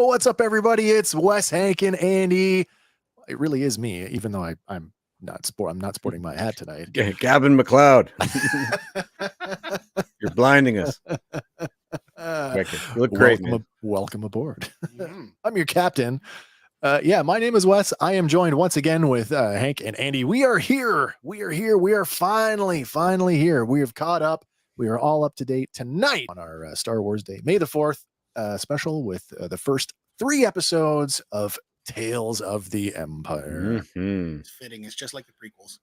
What's up, everybody? It's Wes, Hank, and Andy. It really is me, even though I'm not sporting my hat tonight. Gavin McLeod. You're blinding us. You look great, man. Welcome aboard. I'm your captain. My name is Wes. I am joined once again with Hank and Andy. We are here. We are finally here. We have caught up. We are all up to date tonight on our Star Wars Day, May the 4th special with the first 3 episodes of Tales of the Empire. It's fitting. It's just like the prequels.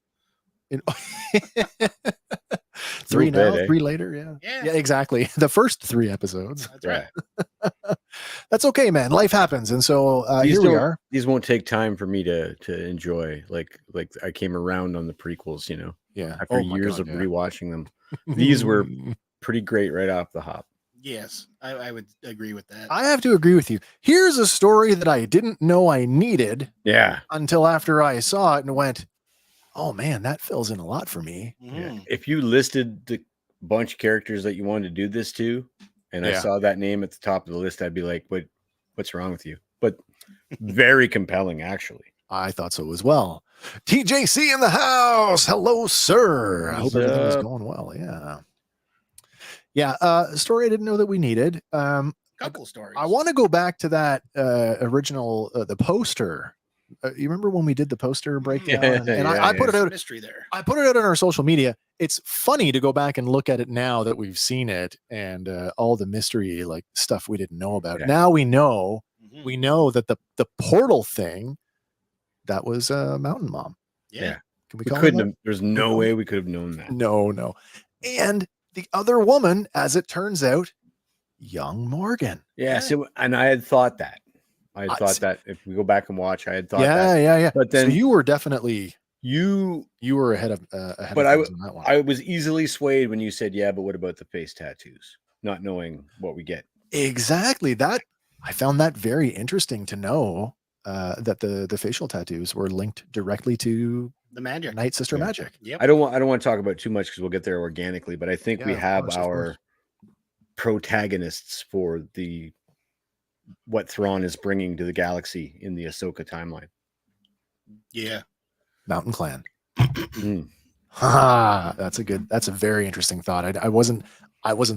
3 now, 3 later. Yeah, exactly. The first 3 episodes. That's right. That's okay, man. Life happens, and so here we are. These won't take time for me to enjoy. Like I came around on the prequels, Yeah. After years of rewatching them, these were pretty great right off the hop. Yes, I would agree with that. I have to agree with you. Here's a story that I didn't know I needed. Yeah. Until after I saw it and went, oh man, that fills in a lot for me. Yeah. If you listed the bunch of characters that you wanted to do this to, and I saw that name at the top of the list, I'd be like, what's wrong with you? But very compelling, actually. I thought so as well. TJC in the house. Hello, sir. I hope everything is going well. Yeah. Story I didn't know that we needed. Couple stories. I want to go back to that original, the poster. You remember when we did the poster breakdown? I put it out. Mystery there. I put it out on our social media. It's funny to go back and look at it now that we've seen it and all the mystery like stuff we didn't know about. Now we know. We know that the portal thing that was Mountain Mom. Yeah. Can we couldn't have, there's no way we could have known that. No. And the other woman, as it turns out, young Morgan. Yeah. So, and I had thought that. I thought that if we go back and watch, I had thought that. Yeah. But then so you were definitely you were ahead of but on that one. I was easily swayed when you said, yeah, but what about the face tattoos? Not knowing what we get. Exactly. That I found that very interesting to know that the facial tattoos were linked directly to the magic, Night Sister magic. Yep. I don't want to talk about too much because we'll get there organically, but I think we have our protagonists for what Thrawn is bringing to the galaxy in the Ahsoka timeline. Yeah. Mountain Clan. That's a very interesting thought. I wasn't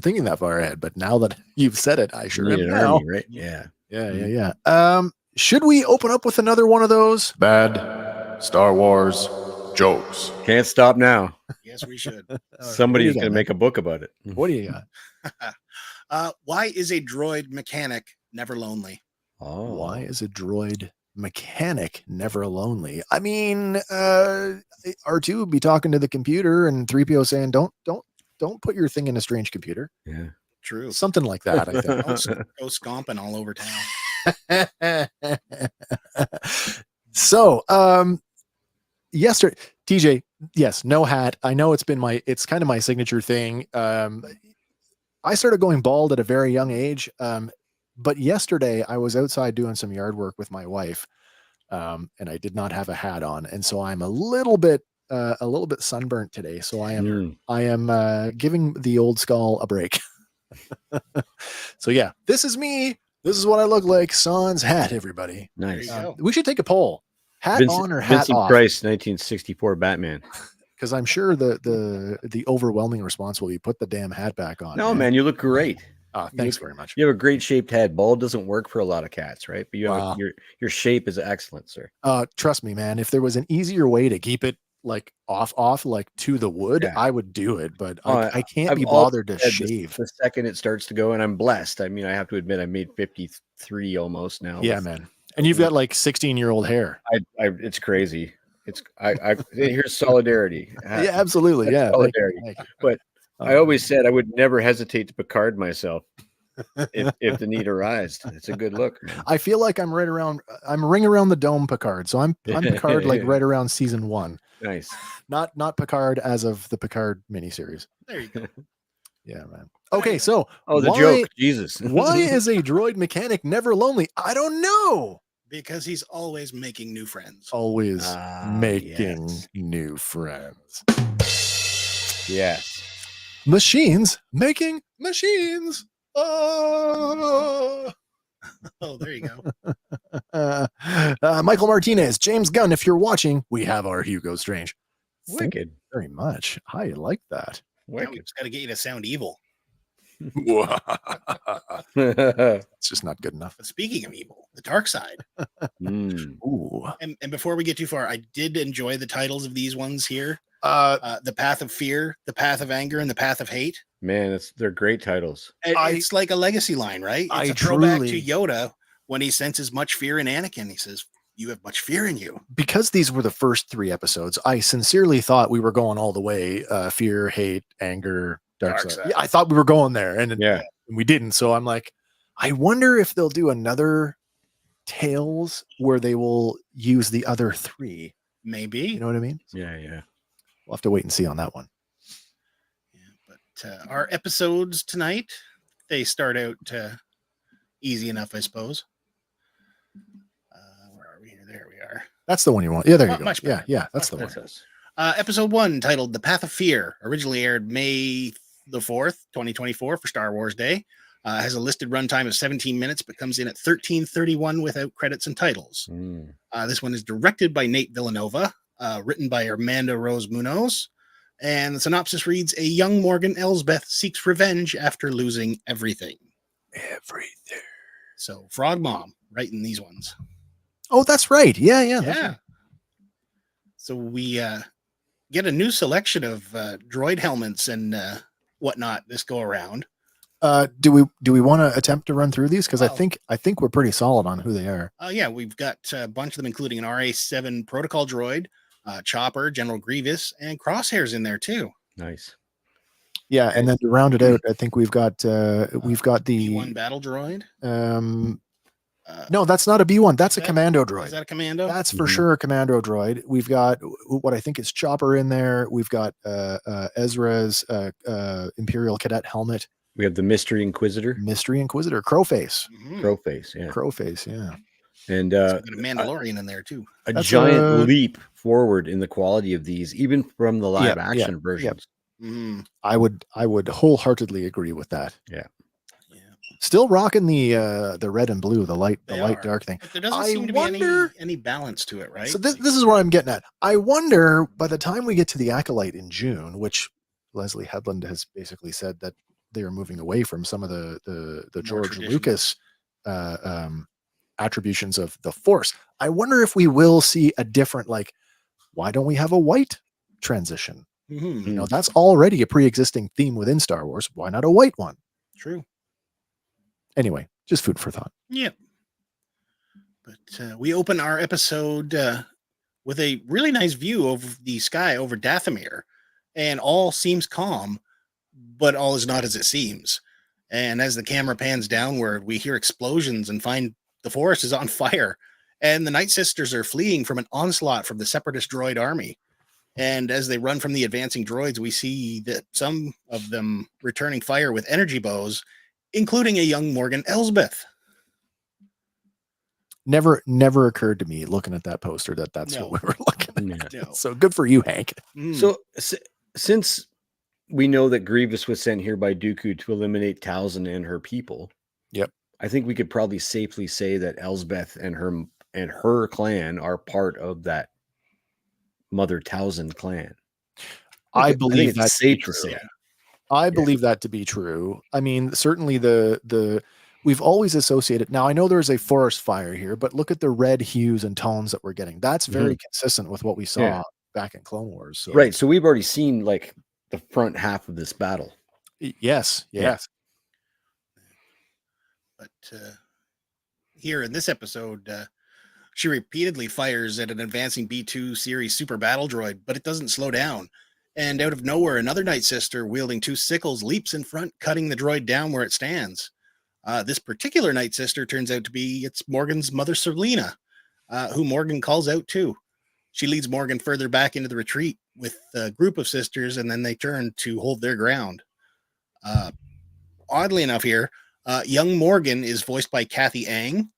thinking that far ahead, but now that you've said it, I sure am now. Army, right? Yeah. Should we open up with another one of those bad Star Wars jokes? Can't stop now. Yes, we should. Somebody's going to make a book about it. What do you got? Why is a droid mechanic never lonely? Oh, why is a droid mechanic never lonely? I mean, R2 would be talking to the computer and 3PO saying, don't put your thing in a strange computer. Yeah, true. Something like that, I think. Go stomping all over town. So, yesterday, TJ, yes, no hat. I know it's kind of my signature thing. I started going bald at a very young age. But yesterday I was outside doing some yard work with my wife, and I did not have a hat on. And so I'm a little bit sunburnt today. So I am giving the old skull a break. So yeah, this is me. This is what I look like. Sans hat, everybody. Nice. We should take a poll. Hat on or hat Vincent off? Price, 1964 Batman. Because I'm sure the overwhelming response will be put the damn hat back on. No, man, you look great. Thanks very much. You have a great shaped head. Bald doesn't work for a lot of cats, right? But you have your shape is excellent, sir. Trust me, man. If there was an easier way to keep it like off like to the wood, I would do it. But I can't be bothered to shave. The second it starts to go, and I'm blessed. I mean, I have to admit, I made 53 almost now. Yeah, man. And you've got like 16-year-old hair. It's crazy. Here's solidarity. Yeah, absolutely. Yeah, solidarity. But I always said I would never hesitate to Picard myself if the need arised. It's a good look. I feel like I'm ring around the dome Picard. So I'm Picard like right around season 1. Nice. Not Picard as of the Picard miniseries. There you go. Yeah, man. Okay, so the joke. Jesus. Why is a droid mechanic never lonely? I don't know. Because he's always making new friends. Always making new friends. Yes. Machines making machines. Oh. Oh, there you go. Michael Martinez, James Gunn, if you're watching, we have our Hugo Strange. Thank you Wicked. very much. I like that. Now we Wicked. just got to get you to sound evil. It's just not good enough. But speaking of evil, the dark side. Ooh. And before we get too far, I did enjoy the titles of these ones here. The Path of Fear, The Path of Anger, and The Path of Hate. Man, they're great titles. It's like a legacy line, right? It's a throwback to Yoda when he senses much fear in Anakin. He says, "You have much fear in you." Because these were the first 3 episodes, I sincerely thought we were going all the way. Fear, hate, anger, dark side. Yeah, I thought we were going there, and we didn't. So I'm like, I wonder if they'll do another Tales where they will use the other 3. Maybe. You know what I mean? Yeah. We'll have to wait and see on that one. Yeah, but our episodes tonight, they start out easy enough, I suppose. Where are we here? There we are. That's the one you want. Yeah, there you go. Much better. Yeah, that's the one. Us. Episode 1, titled The Path of Fear, originally aired May the 4th, 2024 for Star Wars Day. Has a listed runtime of 17 minutes, but comes in at 13:31 without credits and titles. This one is directed by Nate Villanova, written by Armando Rose Munoz, and the synopsis reads: a young Morgan Elsbeth seeks revenge after losing everything. So Frog Mom writing these ones. Oh, that's right. Yeah. So we get a new selection of droid helmets and whatnot this go around. Do we want to attempt to run through these? Because I think we're pretty solid on who they are. Yeah, we've got a bunch of them, including an RA7 protocol droid, Chopper, General Grievous, and Crosshairs in there too. Nice. Yeah, and then to round it out, I think we've got the B1 battle droid. No, that's not a B1. That's a commando droid. Is that a commando? That's for sure a commando droid. We've got what I think is Chopper in there. We've got Ezra's Imperial Cadet helmet. We have the Mystery Inquisitor. Crowface. Crowface, yeah. Crowface, yeah. And so we've got a Mandalorian in there too. A giant leap forward in the quality of these, even from the live action versions. I would wholeheartedly agree with that. Yeah. Still rocking the red and blue, the light dark thing. But there doesn't seem to be any balance to it, right? So this is what I'm getting at. I wonder by the time we get to the Acolyte in June, which Leslie Headland has basically said that they are moving away from some of the George Lucas attributions of the Force. I wonder if we will see a different, like, why don't we have a white transition? You know, that's already a pre-existing theme within Star Wars. Why not a white one? True. Anyway, just food for thought. Yep. But we open our episode with a really nice view of the sky over Dathomir, and all seems calm, but all is not as it seems. And as the camera pans downward, we hear explosions and find the forest is on fire, and the Night Sisters are fleeing from an onslaught from the Separatist droid army. And as they run from the advancing droids, we see that some of them returning fire with energy bows, including a young Morgan Elsbeth. Never occurred to me looking at that poster that's what we were looking at. No. So good for you, Hank. So since we know that Grievous was sent here by Dooku to eliminate Talzin and her people, I think we could probably safely say that Elsbeth and her clan are part of that Mother Talzin clan. I believe that's safe to say. I believe that to be true. I mean, certainly the we've always associated. Now I know there's a forest fire here, but look at the red hues and tones that we're getting. That's very consistent with what we saw back in Clone Wars. So. Right. So we've already seen like the front half of this battle. Yes. But here in this episode, she repeatedly fires at an advancing B2 series super battle droid, but it doesn't slow down. And out of nowhere, another Night Sister wielding 2 sickles leaps in front, cutting the droid down where it stands. This particular Night Sister turns out to be Morgan's mother, Selena, who Morgan calls out too. She leads Morgan further back into the retreat with a group of sisters, and then they turn to hold their ground. Oddly enough here, young Morgan is voiced by Kathy Ang,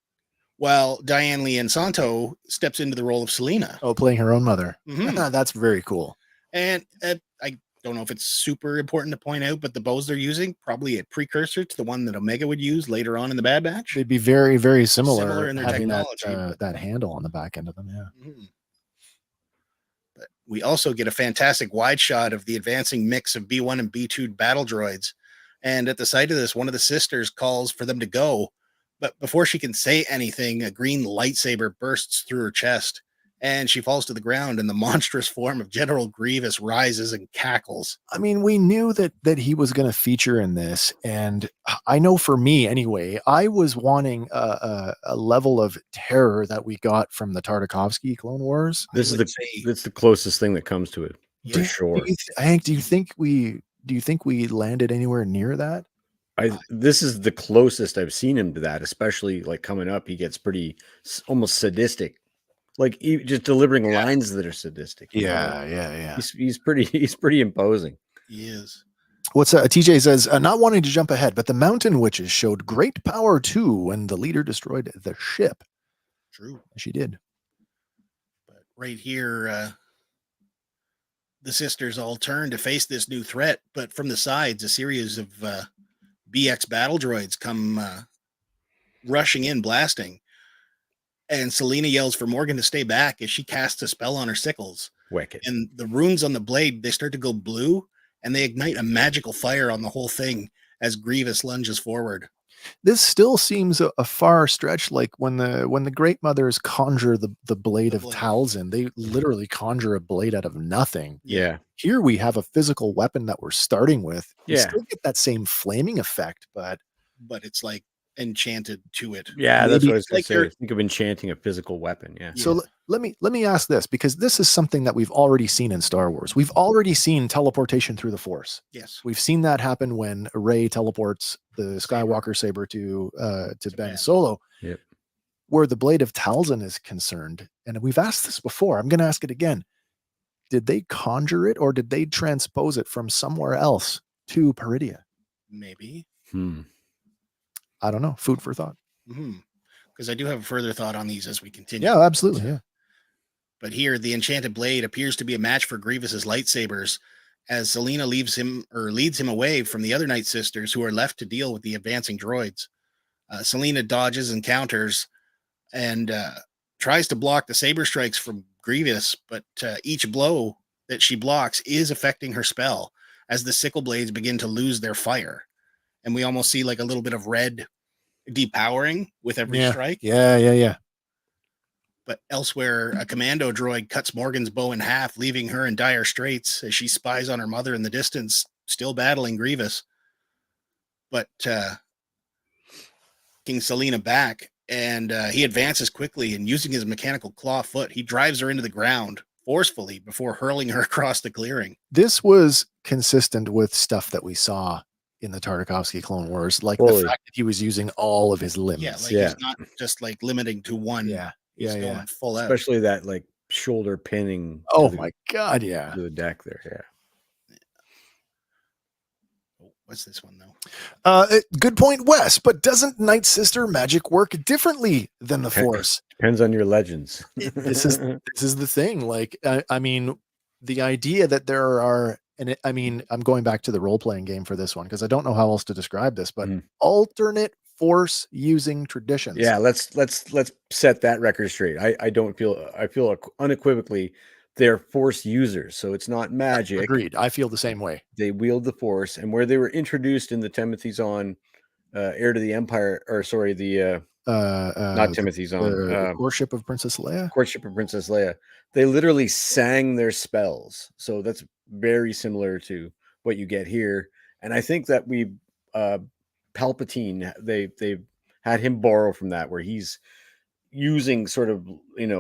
while Diane Leanne Santo steps into the role of Selena. Oh, playing her own mother. That's very cool. And I don't know if it's super important to point out, but the bows they're using, probably a precursor to the one that Omega would use later on in the Bad Batch. They'd be very, very Similar in their having technology. that handle on the back end of them. Yeah. But we also get a fantastic wide shot of the advancing mix of B1 and B2 battle droids. And at the sight of this, one of the sisters calls for them to go. But before she can say anything, a green lightsaber bursts through her chest, and she falls to the ground, and the monstrous form of General Grievous rises and cackles. I mean, we knew that he was going to feature in this, and I know for me anyway, I was wanting a level of terror that we got from the Tartakovsky Clone Wars. It's the closest thing that comes to it, for sure. Hank, do you think we landed anywhere near that? This is the closest I've seen him to that, especially like coming up. He gets pretty almost sadistic, like just delivering lines that are sadistic. Yeah. He's pretty imposing. He is. What's TJ says, not wanting to jump ahead, but the Mountain Witches showed great power too when the leader destroyed the ship. True, she did. But right here, the sisters all turn to face this new threat, but from the sides, a series of BX battle droids come rushing in, blasting. And Selena yells for Morgan to stay back as she casts a spell on her sickles. Wicked. And the runes on the blade, they start to go blue, and they ignite a magical fire on the whole thing as Grievous lunges forward. This still seems a far stretch. Like when the Great Mothers conjure the blade of Talzin, they literally conjure a blade out of nothing. Yeah. Here we have a physical weapon that we're starting with. We Yeah. still get that same flaming effect, but it's like enchanted to it. Yeah, that's what I was going like to say. Think of enchanting a physical weapon. Yeah. So let me ask this, because this is something that we've already seen in Star Wars. We've already seen teleportation through the Force. Yes. We've seen that happen when Rey teleports the Skywalker saber to Ben Solo. Yep. Where the blade of Talzin is concerned, and we've asked this before, I'm going to ask it again. Did they conjure it, or did they transpose it from somewhere else to Peridia? Maybe. I don't know. Food for thought. Because I do have a further thought on these as we continue. Yeah, absolutely. Yeah. But here, the enchanted blade appears to be a match for Grievous's lightsabers, as Selena leads him away from the other Night Sisters who are left to deal with the advancing droids. Selena dodges and counters and tries to block the saber strikes from Grievous, but each blow that she blocks is affecting her spell as the sickle blades begin to lose their fire. And we almost see like a little bit of red depowering with every strike. Yeah. But elsewhere, a commando droid cuts Morgan's bow in half, leaving her in dire straits as she spies on her mother in the distance, still battling Grievous. But King Selena back, and he advances quickly, and using his mechanical claw foot, he drives her into the ground forcefully before hurling her across the clearing. This was consistent with stuff that we saw in the Tartakovsky Clone Wars, like the fact that he was using all of his limbs. He's not just like limiting to one. He's going full out. Especially that like shoulder pinning. Oh my God. Yeah. To the deck there. Yeah. What's this one though? Good point, Wes. But doesn't Night Sister magic work differently than the Force? Depends on your legends. This is the thing. Like, I mean, the idea that there are, and I'm going back to the role playing game for this one because I don't know how else to describe this, but alternate Force using traditions. Yeah, let's set that record straight. I feel unequivocally they're Force users, so it's not magic. Agreed. I feel the same way. They wield the Force, and where they were introduced in the Timothy Zahn Heir to the Empire, or sorry, not Timothy Zahn, Courtship of Princess Leia. Courtship of Princess Leia. They literally sang their spells, so that's very similar to what you get here. And I think that Palpatine, they've had him borrow from that, where he's using sort of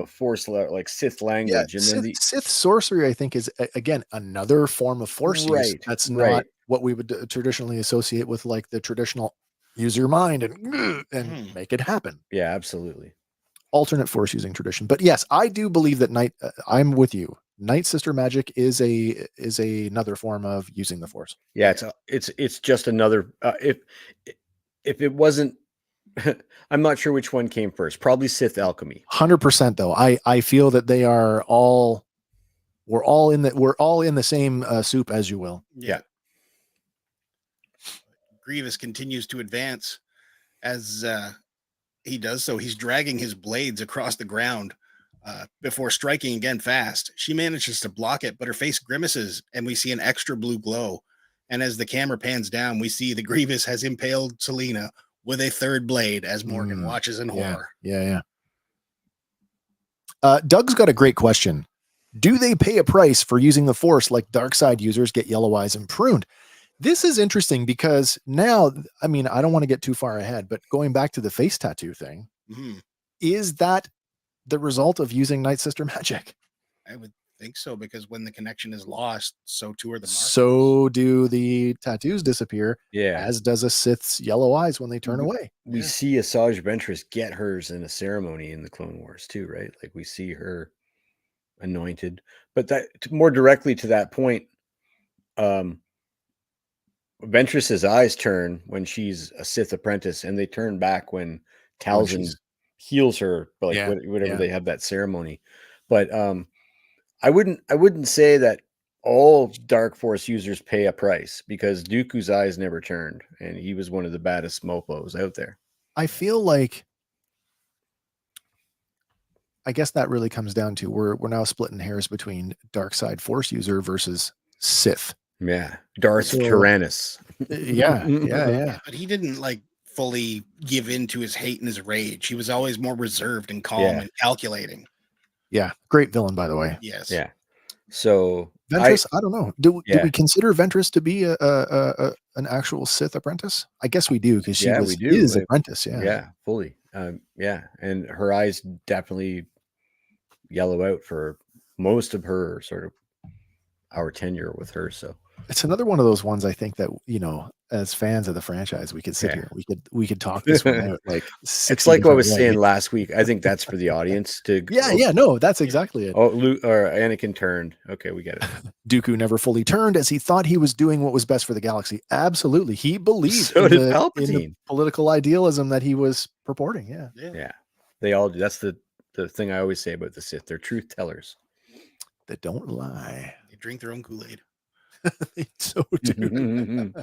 Force like Sith language, and then Sith sorcery, I think, is again another form of Force use. That's not what we would traditionally associate with like the traditional use your mind and make it happen. Yeah, absolutely. Alternate Force using tradition. But yes, I do believe that I'm with you. Night Sister magic is another form of using the Force. Yeah, it's just another. If it wasn't, I'm not sure which one came first. Probably Sith alchemy. 100% though. I feel that they are all We're all in the same soup, as you will. Yeah. Grievous continues to advance. As he does so, he's dragging his blades across the ground before striking again fast. She manages to block it, but her face grimaces, and we see an extra blue glow. And as the camera pans down, we see the Grievous has impaled Selena with a third blade as Morgan watches in horror. Yeah. Doug's got a great question. Do they pay a price for using the Force like dark side users get yellow eyes and pruned? This is interesting because now, I mean, I don't want to get too far ahead, but going back to the face tattoo thing, is that the result of using Night Sister magic? I would think so, because when the connection is lost, so too are the markers. So do the tattoos disappear, Yeah. as does a Sith's yellow eyes when they turn away. We see Asajj Ventress get hers in a ceremony in the Clone Wars too, right? Like we see her anointed. But that more directly to that point, Ventress's eyes turn when she's a Sith apprentice, and they turn back when Talzin heals her, like whatever they have that ceremony. But I wouldn't say that all Dark Force users pay a price, because Dooku's eyes never turned, and he was one of the baddest mofos out there. I feel like, I guess that really comes down to we're now splitting hairs between dark side Force user versus Sith. Yeah, Darth Tyrannus. Yeah. But he didn't like fully give in to his hate and his rage. He was always more reserved and calm and calculating. Yeah, great villain, by the way. Yes. Yeah. So Ventress, I don't know. Do we consider Ventress to be an actual Sith apprentice? I guess we do, because she was his apprentice. Yeah, fully. And her eyes definitely yellow out for most of her sort of our tenure with her. So it's another one of those ones, I think, that, you know, as fans of the franchise, we could sit here, we could talk this one out like it's like what I was saying last week. I think that's for the audience to no, that's exactly it. Oh, Luke or Anakin turned. Okay, we get it. Dooku never fully turned, as he thought he was doing what was best for the galaxy. Absolutely, he believed in the political idealism that he was purporting. Yeah, they all do. That's the thing I always say about the Sith. They're truth tellers that don't lie. They drink their own Kool-Aid. They so do.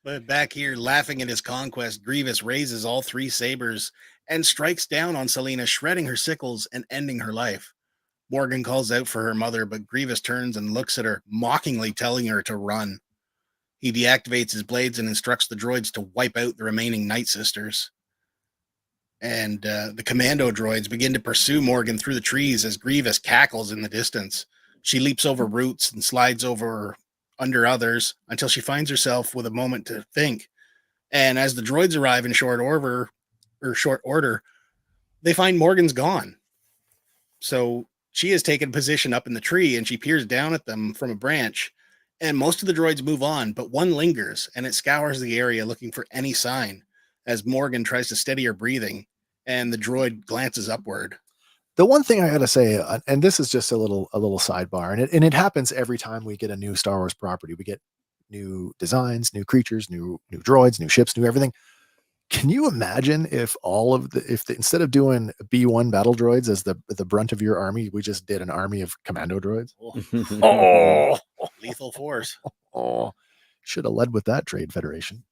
But back here, laughing at his conquest, Grievous raises all three sabers and strikes down on Selena, shredding her sickles and ending her life. Morgan calls out for her mother, but Grievous turns and looks at her, mockingly telling her to run. He deactivates his blades and instructs the droids to wipe out the remaining Night Sisters. And the commando droids begin to pursue Morgan through the trees as Grievous cackles in the distance. She leaps over roots and slides over under others until she finds herself with a moment to think. And as the droids arrive in short order, they find Morgan's gone. So she has taken position up in the tree, and she peers down at them from a branch. And most of the droids move on, but one lingers, and it scours the area looking for any sign as Morgan tries to steady her breathing, and the droid glances upward. The one thing I gotta say, and this is just a little sidebar, and it happens every time we get a new Star Wars property. We get new designs, new creatures, new droids, new ships, new everything. Can you imagine if instead of doing B1 battle droids as the brunt of your army, we just did an army of commando droids? Lethal force. Should have led with that, Trade Federation.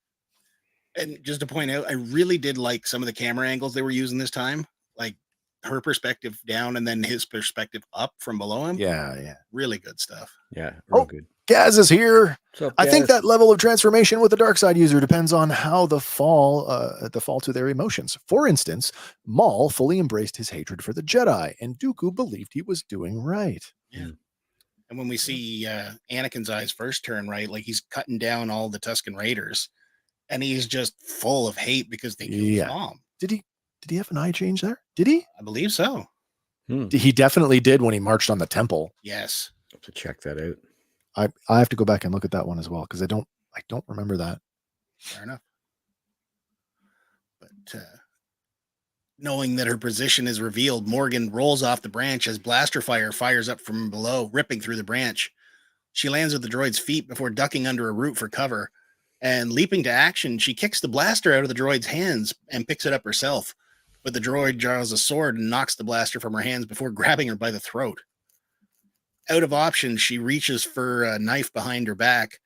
And just to point out, I really did like some of the camera angles they were using this time, like her perspective down and then his perspective up from below him. Yeah. Really good stuff. Yeah, real good. Gaz is here. Up, I think that level of transformation with the dark side user depends on how the fall to their emotions. For instance, Maul fully embraced his hatred for the Jedi, and Dooku believed he was doing right. Yeah. And when we see Anakin's eyes first turn, right, like he's cutting down all the Tusken Raiders, and he's just full of hate because they killed his mom. Did he have an eye change there? Did he? I believe so. He definitely did when he marched on the temple. Yes. I'll have to check that out. I have to go back and look at that one as well, because I don't remember that. Fair enough. But knowing that her position is revealed, Morgan rolls off the branch as blaster fire fires up from below, ripping through the branch. She lands at the droid's feet before ducking under a root for cover. And leaping to action, she kicks the blaster out of the droid's hands and picks it up herself. But the droid draws a sword and knocks the blaster from her hands before grabbing her by the throat. out of options, she reaches for a knife behind her back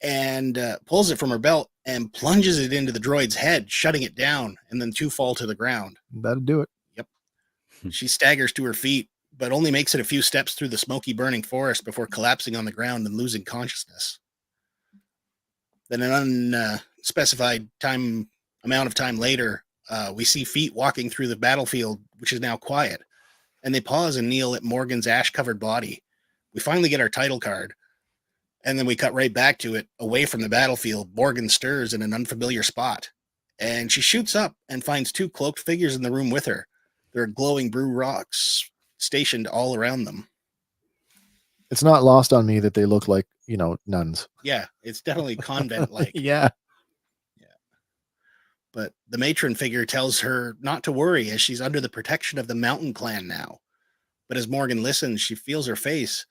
and pulls it from her belt and plunges it into the droid's head, shutting it down, and then 2 fall to the ground. That'll do it. Yep. She staggers to her feet, but only makes it a few steps through the smoky burning forest before collapsing on the ground and losing consciousness. Then an unspecified amount of time later, we see feet walking through the battlefield, which is now quiet, and they pause and kneel at Morgan's ash-covered body. We finally get our title card, and then we cut right back to it. Away from the battlefield, Morgan stirs in an unfamiliar spot, and she shoots up and finds 2 cloaked figures in the room with her. There are glowing blue rocks stationed all around them. It's not lost on me that they look like, nuns. Yeah, it's definitely convent-like. Yeah. But the matron figure tells her not to worry, as she's under the protection of the Mountain Clan now. But as Morgan listens, she feels her face,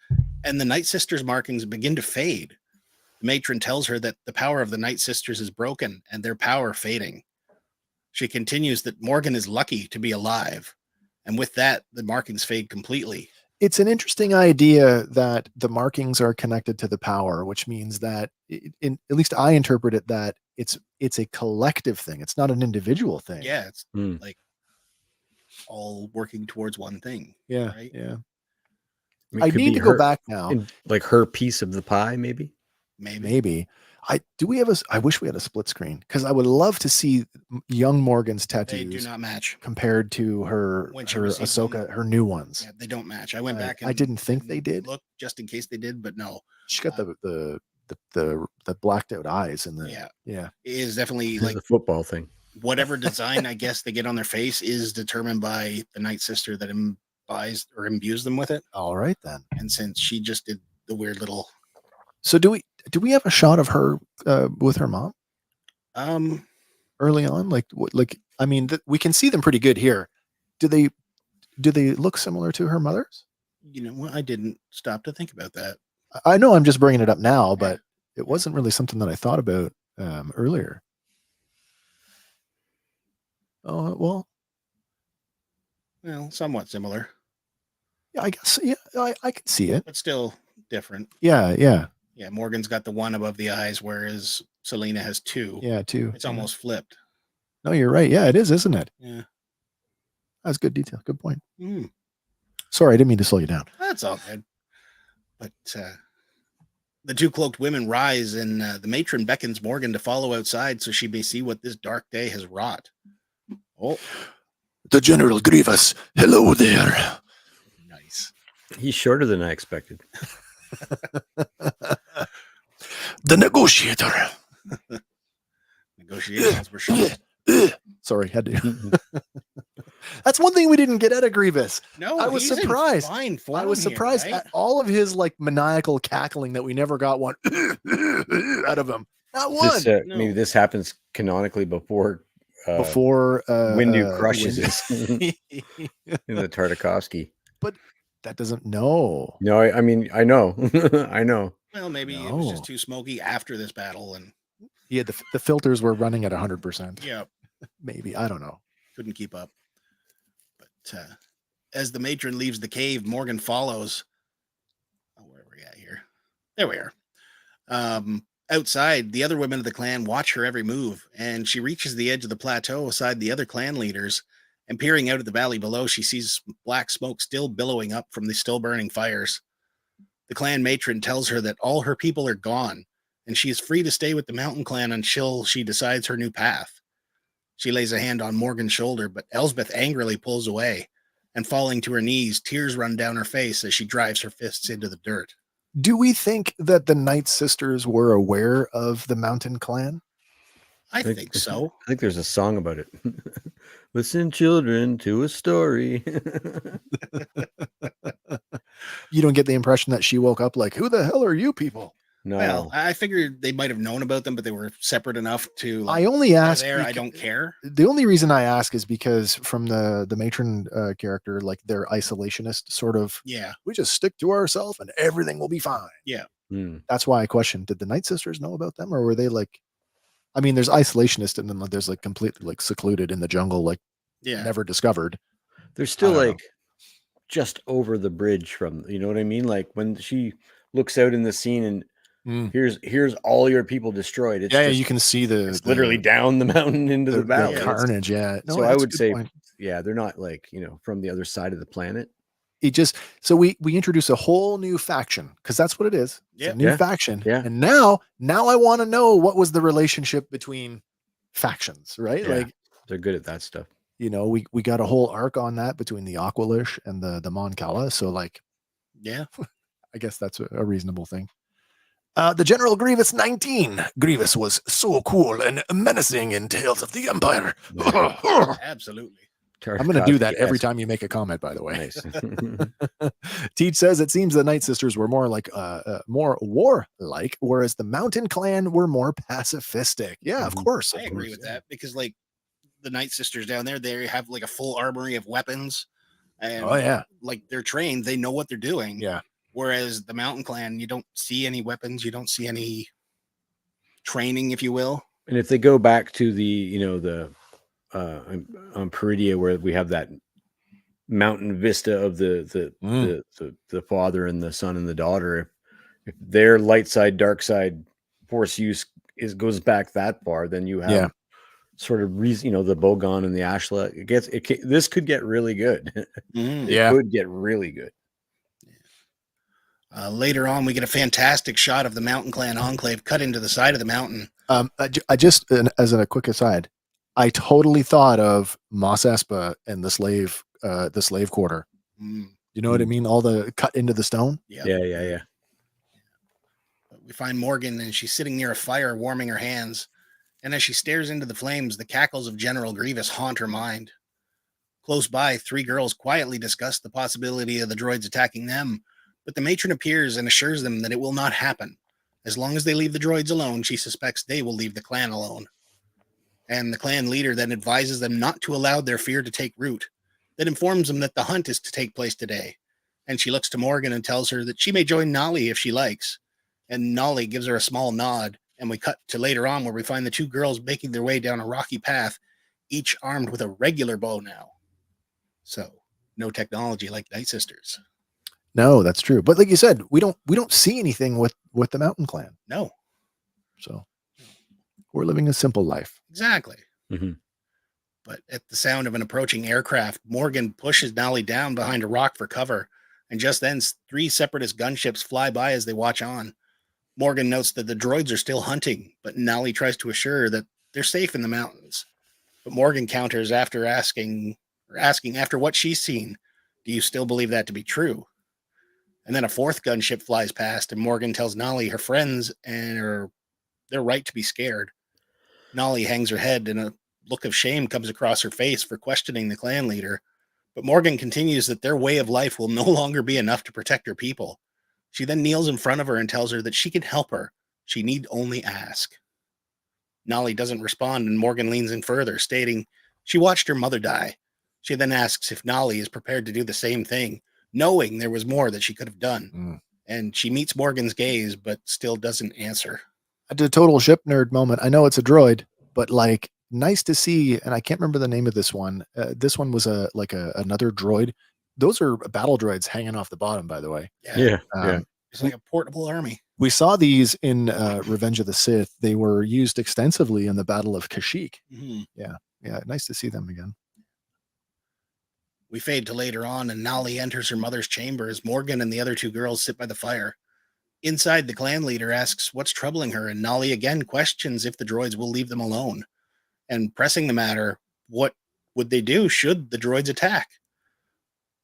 and the Night Sisters markings begin to fade. The matron tells her that the power of the Night Sisters is broken, and their power fading. She continues that Morgan is lucky to be alive, and with that, the markings fade completely. It's an interesting idea that the markings are connected to the power, which means that, at least I interpret it, that it's a collective thing. It's not an individual thing. Yeah, it's like all working towards one thing. Yeah, right? yeah. I need to go back now. Like her piece of the pie, maybe. I wish we had a split screen, because I would love to see young Morgan's tattoos. They do not match compared to her Ahsoka, her new ones. Yeah, they don't match. I went back and I didn't think they did. Look, just in case they did, but no. She got the blacked out eyes and yeah. It is definitely like the football thing. Whatever design I guess they get on their face is determined by the Night Sister that imbues them with it. All right then. And since she just did the weird little. So do we have a shot of her with her mom? Early on, we can see them pretty good here. Do they look similar to her mother's? You know what? I didn't stop to think about that. I know I'm just bringing it up now, but it wasn't really something that I thought about earlier. Oh, well, somewhat similar. Yeah, I guess. Yeah, I can see it, but still different. Yeah. Morgan's got the one above the eyes, whereas Selena has 2. Yeah, 2. It's almost flipped. No, you're right. Yeah, it is, isn't it? Yeah. That's good detail. Good point. Sorry, I didn't mean to slow you down. That's all good. But the 2 cloaked women rise, and the matron beckons Morgan to follow outside so she may see what this dark day has wrought. Oh, the General Grievous. Hello there. Nice. He's shorter than I expected. The negotiator. Negotiations were short. Sorry, had to. That's one thing we didn't get out of Grievous. No, I was surprised. I was surprised here, right? at all of his maniacal cackling that we never got one out of him. Not one. Maybe this happens canonically before Windu crushes in the Tartakovsky. But that doesn't know. No, I mean I know. I know. Well, maybe it was just too smoky after this battle, and the filters were running at 100%. Yeah, maybe, I don't know. Couldn't keep up. But as the matron leaves the cave, Morgan follows. Oh, where are we at here? There we are. Outside, the other women of the clan watch her every move, and she reaches the edge of the plateau aside the other clan leaders, and peering out at the valley below, she sees black smoke still billowing up from the still burning fires. The clan matron tells her that all her people are gone, and she is free to stay with the Mountain Clan until she decides her new path. She lays a hand on Morgan's shoulder, but Elsbeth angrily pulls away, and falling to her knees, tears run down her face as she drives her fists into the dirt. Do we think that the Night Sisters were aware of the Mountain Clan? I think so. I think there's a song about it. Listen, children, to a story. You don't get the impression that she woke up like, who the hell are you people? No. Well, I figured they might have known about them, but they were separate enough to. I only ask. I don't care. The only reason I ask is because from the matron character, like they're isolationist sort of. Yeah. We just stick to ourselves and everything will be fine. Yeah. That's why I questioned. Did the Night Sisters know about them, or were they like? I mean, there's isolationist, and then there's like completely like secluded in the jungle, like never discovered. There's still like just over the bridge from, you know what I mean? Like when she looks out in the scene and here's all your people destroyed. It's you can see it's literally down the mountain into the valley. Carnage. Yeah. No, so I would say, they're not like, from the other side of the planet. So we introduce a whole new faction because that's what it is. It's a new faction. Yeah. And now I want to know what was the relationship between factions, right? Yeah, like they're good at that stuff. We got a whole arc on that between the Aqualish and the Mon Cala. So like, I guess that's a reasonable thing. The General Grievous 19. Grievous was so cool and menacing in Tales of the Empire. Absolutely. I'm going to do that every time you make a comment, by the way. Nice. Teach says it seems the Night Sisters were more like more war-like, whereas the Mountain Clan were more pacifistic. Yeah, of course. I agree with that because like the Night Sisters down there, they have like a full armory of weapons. And like they're trained, they know what they're doing. Yeah. Whereas the Mountain Clan, you don't see any weapons, you don't see any training, if you will. And if they go back to the on Peridia, where we have that mountain vista of the father and the son and the daughter, if their light side, dark side force use goes back that far, then you have sort of reason, the Bogon and the Ashla. This could get really good. It could get really good. Later on, we get a fantastic shot of the Mountain Clan enclave cut into the side of the mountain. I just, as a quick aside, I totally thought of Mos Espa and the slave quarter. You know what I mean? All the cut into the stone. Yeah. We find Morgan and she's sitting near a fire warming her hands. And as she stares into the flames, the cackles of General Grievous haunt her mind. Close by, 3 girls quietly discuss the possibility of the droids attacking them, but the matron appears and assures them that it will not happen. As long as they leave the droids alone, she suspects they will leave the clan alone. And the clan leader then advises them not to allow their fear to take root, that informs them that the hunt is to take place today. And she looks to Morgan and tells her that she may join Nolly if she likes. And Nolly gives her a small nod, and we cut to later on where we find the 2 girls making their way down a rocky path, each armed with a regular bow now. So, no technology like Night Sisters. No, that's true. But like you said, we don't see anything with the Mountain Clan. No. So we're living a simple life. Exactly. But at the sound of an approaching aircraft, Morgan pushes Nolly down behind a rock for cover. And just then, 3 separatist gunships fly by as they watch on. Morgan notes that the droids are still hunting, but Nolly tries to assure her that they're safe in the mountains. But Morgan counters after asking after what she's seen, do you still believe that to be true? And then a 4th gunship flies past, and Morgan tells Nolly her friends they're right to be scared. Nolly hangs her head, and a look of shame comes across her face for questioning the clan leader. But Morgan continues that their way of life will no longer be enough to protect her people. She then kneels in front of her and tells her that she can help her. She need only ask. Nolly doesn't respond, and Morgan leans in further, stating she watched her mother die. She then asks if Nolly is prepared to do the same thing, knowing there was more that she could have done. And she meets Morgan's gaze, but still doesn't answer. I did a total ship nerd moment. I know it's a droid, but like nice to see. And I can't remember the name of this one. This one was another droid. Those are battle droids hanging off the bottom, by the way. Yeah. It's like a portable army. We saw these in Revenge of the Sith. They were used extensively in the Battle of Kashyyyk. Yeah. Nice to see them again. We fade to later on, and Nolly enters her mother's chamber as Morgan and the other 2 girls sit by the fire. Inside, the clan leader asks what's troubling her, and Nolly again questions if the droids will leave them alone. And pressing the matter, what would they do should the droids attack?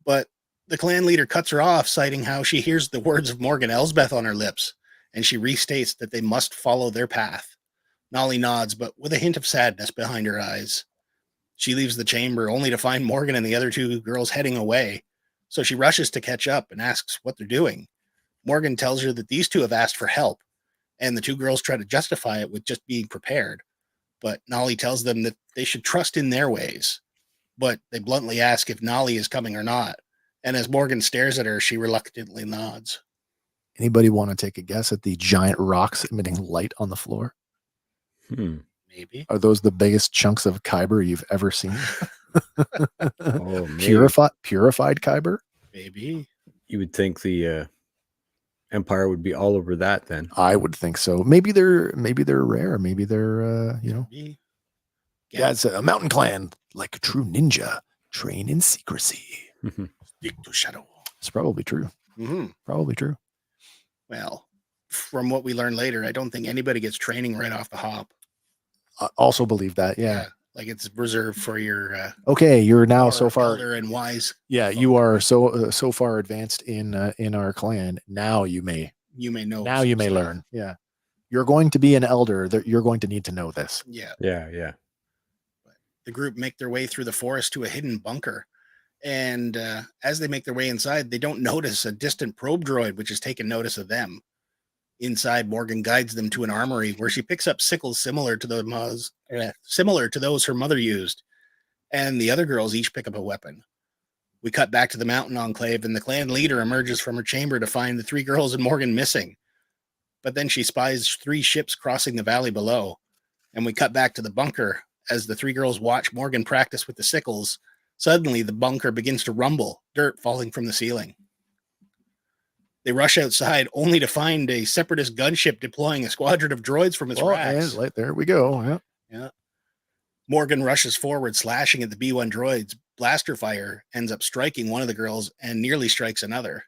But the clan leader cuts her off, citing how she hears the words of Morgan Elsbeth on her lips, and she restates that they must follow their path. Nolly nods, but with a hint of sadness behind her eyes. She leaves the chamber only to find Morgan and the other 2 girls heading away. So she rushes to catch up and asks what they're doing. Morgan tells her that these 2 have asked for help, and the 2 girls try to justify it with just being prepared. But Nolly tells them that they should trust in their ways. But they bluntly ask if Nolly is coming or not. And as Morgan stares at her, she reluctantly nods. Anybody want to take a guess at the giant rocks emitting light on the floor? Maybe. Are those the biggest chunks of kyber you've ever seen? Oh, Purified kyber? Maybe. You would think the Empire would be all over that then. I would think so. Maybe they're rare. Maybe they're Maybe. Yeah, it's a mountain clan, like a true ninja, train in secrecy. Stick to shadow. It's probably true. Mm-hmm. Probably true. Well, from what we learn later, I don't think anybody gets training right off the hop. I also believe that. Yeah. Like it's reserved for your. Okay, you're now so far elder and wise. Yeah, you are so far advanced in our clan. Now you may know. Now you may learn. Yeah, you're going to be an elder. You're going to need to know this. Yeah. The group make their way through the forest to a hidden bunker. And as they make their way inside, they don't notice a distant probe droid, which has taken notice of them. Inside, Morgan guides them to an armory where she picks up sickles similar to those her mother used. And the other girls each pick up a weapon. We cut back to the mountain enclave, and the clan leader emerges from her chamber to find the 3 girls and Morgan missing. But then she spies 3 ships crossing the valley below. And we cut back to the bunker as the 3 girls watch Morgan practice with the sickles. Suddenly, the bunker begins to rumble, dirt falling from the ceiling. They rush outside, only to find a separatist gunship deploying a squadron of droids from its racks. Yeah, there we go. Yeah. Morgan rushes forward, slashing at the B-1 droids. Blaster fire ends up striking one of the girls and nearly strikes another.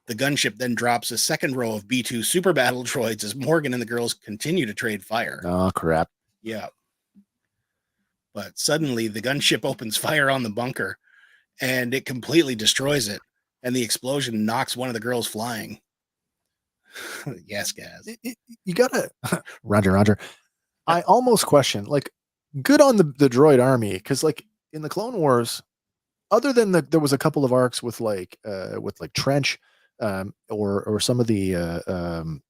The gunship then drops a second row of B-2 super battle droids as Morgan and the girls continue to trade fire. Oh, crap. Yeah. But suddenly, the gunship opens fire on the bunker, and it completely destroys it, and the explosion knocks one of the girls flying. Yes, Gaz. You gotta... Roger. I almost question, like, good on the droid army, because, like, in the Clone Wars, other than there was a couple of arcs with Trench, or some of the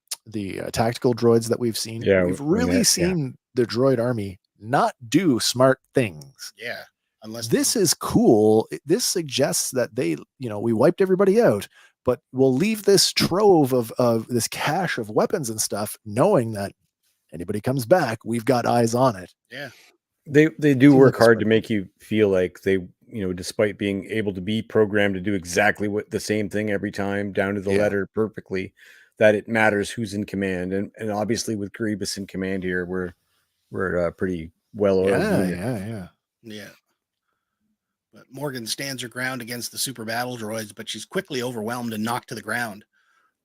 tactical droids that we've seen. Yeah, we've really seen the droid army not do smart things. Yeah. Unless this is cool. This suggests that we wiped everybody out, but we'll leave this trove of this cache of weapons and stuff, knowing that anybody comes back, we've got eyes on it. Yeah. They do work hard to make you feel like they, despite being able to be programmed to do exactly what the same thing every time down to the letter perfectly, that it matters who's in command. And obviously with Grievous in command here, we're pretty well oiled. Yeah. But Morgan stands her ground against the super battle droids, but she's quickly overwhelmed and knocked to the ground.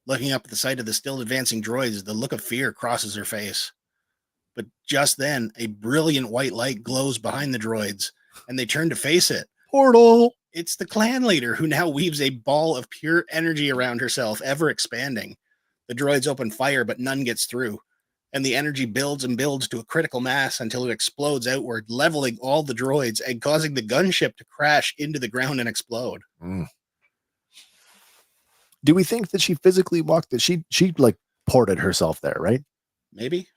Looking up at the sight of the still advancing droids, the look of fear crosses her face. But just then, a brilliant white light glows behind the droids, and they turn to face it. Portal! It's the clan leader, who now weaves a ball of pure energy around herself, ever expanding. The droids open fire, but none gets through. And the energy builds and builds to a critical mass until it explodes outward, leveling all the droids and causing the gunship to crash into the ground and explode. Do we think that she physically walked? She like ported herself there, right? Maybe.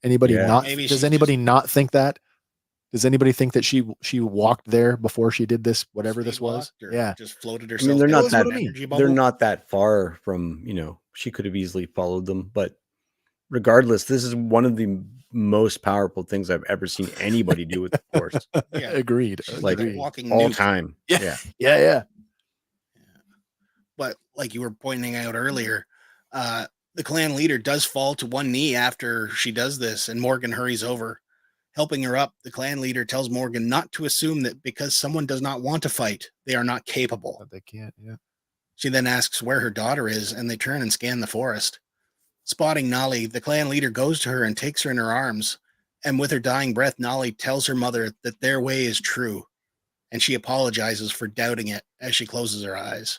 Anybody not? Does anybody not think that? Does anybody think that she walked there before she did this, whatever this was? Yeah, just floated herself. I mean, they're not that far from. She could have easily followed them, but regardless, this is one of the most powerful things I've ever seen anybody do with the Force. Yeah, agreed. Like walking all nuke. Time. Yeah. But like you were pointing out earlier, the clan leader does fall to one knee after she does this, and Morgan hurries over. Helping her up, the clan leader tells Morgan not to assume that because someone does not want to fight, they are not capable. But they can't, yeah. She then asks where her daughter is, and they turn and scan the forest. Spotting Nolly, the clan leader goes to her and takes her in her arms, and with her dying breath, Nolly tells her mother that their way is true, and she apologizes for doubting it as she closes her eyes.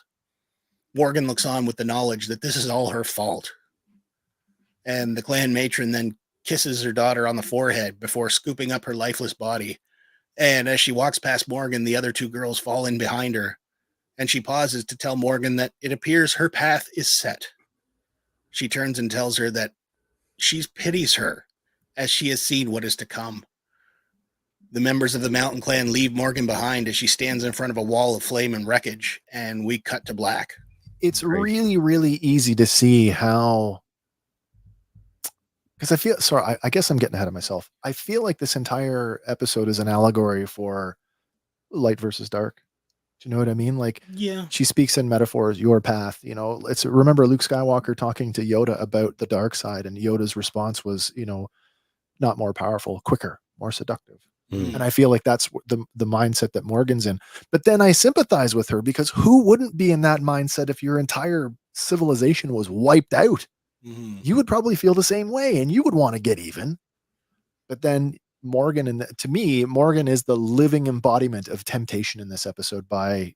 Morgan looks on with the knowledge that this is all her fault. And the clan matron then kisses her daughter on the forehead before scooping up her lifeless body. And as she walks past Morgan, the other 2 girls fall in behind her. And she pauses to tell Morgan that it appears her path is set. She turns and tells her that she pities her as she has seen what is to come. The members of the Mountain Clan leave Morgan behind as she stands in front of a wall of flame and wreckage, and we cut to black. It's really, really easy to see how... Because I guess I'm getting ahead of myself. I feel like this entire episode is an allegory for light versus dark. Do you know what I mean? Like, Yeah. she speaks in metaphors, your path. You know, remember Luke Skywalker talking to Yoda about the dark side, and Yoda's response was, you know, not more powerful, quicker, more seductive. And I feel like that's the mindset that Morgan's in. But then I sympathize with her, because who wouldn't be in that mindset if your entire civilization was wiped out? You would probably feel the same way, and you would want to get even. But then Morgan, and to me, Morgan is the living embodiment of temptation in this episode by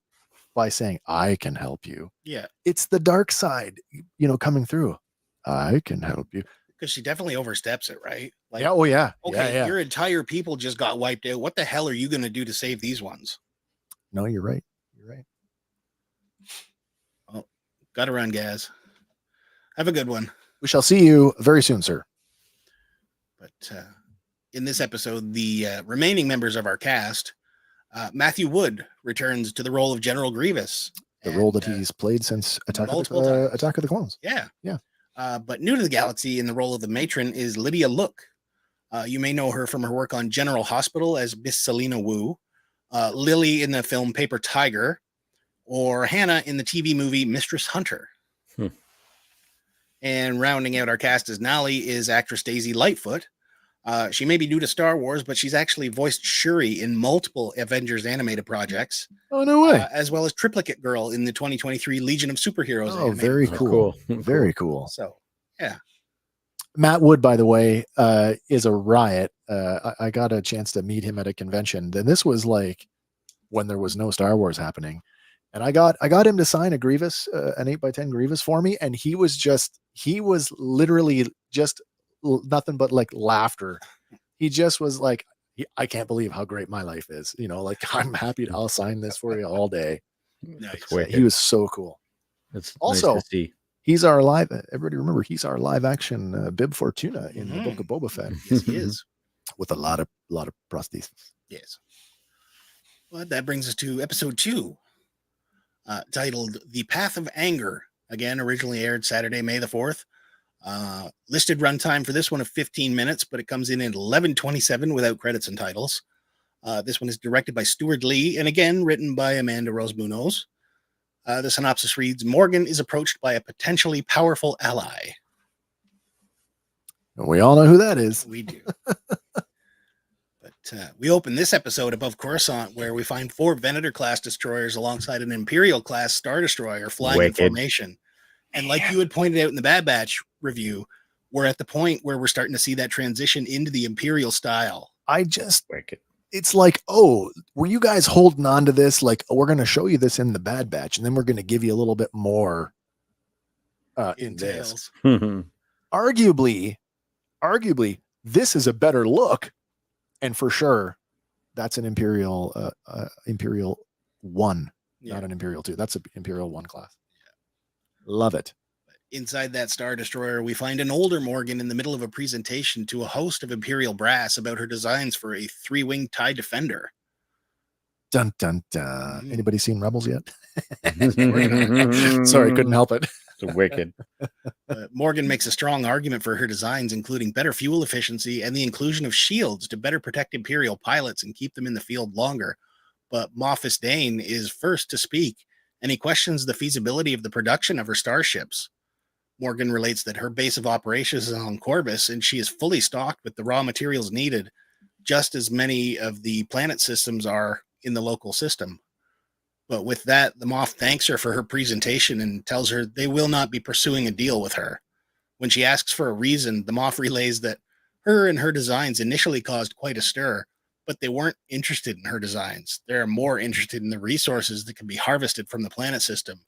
saying, I can help you. Yeah. It's the dark side, you know, coming through. I can help you. Because she definitely oversteps it, right? Like, yeah. Oh, yeah. Okay, Yeah. your entire people just got wiped out. What the hell are you going to do to save these ones? No, you're right. You're right. Oh, got to run, Gaz. Have a good one. We shall see you very soon, sir. But in this episode, the remaining members of our cast, Matthew Wood returns to the role of General Grievous. The role that he's played since Attack of the Clones. Yeah. Yeah. But new to the galaxy in the role of the matron is Lydia Look. You may know her from her work on General Hospital as Miss Selena Wu, Lily in the film Paper Tiger, or Hannah in the TV movie Mistress Hunter. And rounding out our cast as Nally is actress Daisy Lightfoot. She may be new to Star Wars, but she's actually voiced Shuri in multiple Avengers animated projects. Oh, no way. As well as Triplicate Girl in the 2023 Legion of Superheroes. Oh, very cool. Very cool. So, yeah. Matt Wood, by the way, is a riot. I got a chance to meet him at a convention. Then this was like when there was no Star Wars happening. And I got him to sign a Grievous, an 8x10 Grievous for me. And he was literally just nothing but like laughter. He just was like, I can't believe how great my life is. You know, like, I'm happy I'll sign this for you all day. Nice. He was so cool. That's also nice to see. He's our live. Everybody remember, he's our live action Bib Fortuna in the Book of Boba Fett. Yes, he is. With a lot of prostheses. Yes. Well, that brings us to episode 2, titled "The Path of Anger." Again, originally aired Saturday, May the 4th. Listed runtime for this one of 15 minutes, but it comes in at 11:27 without credits and titles. This one is directed by Stuart Lee, and again written by Amanda Rose Munoz. The synopsis reads: Morgan is approached by a potentially powerful ally. We all know who that is. We do. But we open this episode above Coruscant, where we find 4 Venator-class destroyers alongside an Imperial-class Star Destroyer flying in formation. And like you had pointed out in the Bad Batch review, we're at the point where we're starting to see that transition into the Imperial style. It's like, oh, were you guys holding on to this? Like, we're going to show you this in the Bad Batch, and then we're going to give you a little bit more in this. Arguably, this is a better look, and for sure, that's an Imperial 1, not an Imperial 2. That's an Imperial 1 class. Love it. Inside that Star Destroyer, we find an older Morgan in the middle of a presentation to a host of Imperial brass about her designs for a 3-winged TIE Defender. Dun, dun, dun. Anybody seen Rebels yet? Sorry, couldn't help it. It's wicked. Morgan makes a strong argument for her designs, including better fuel efficiency and the inclusion of shields to better protect Imperial pilots and keep them in the field longer. But Moffus Dane is first to speak, and he questions the feasibility of the production of her starships. Morgan relates that her base of operations is on Corvus, and she is fully stocked with the raw materials needed, just as many of the planet systems are in the local system. But with that, the Moff thanks her for her presentation and tells her they will not be pursuing a deal with her. When she asks for a reason, the Moff relays that her and her designs initially caused quite a stir, but they weren't interested in her designs. They're more interested in the resources that can be harvested from the planet system.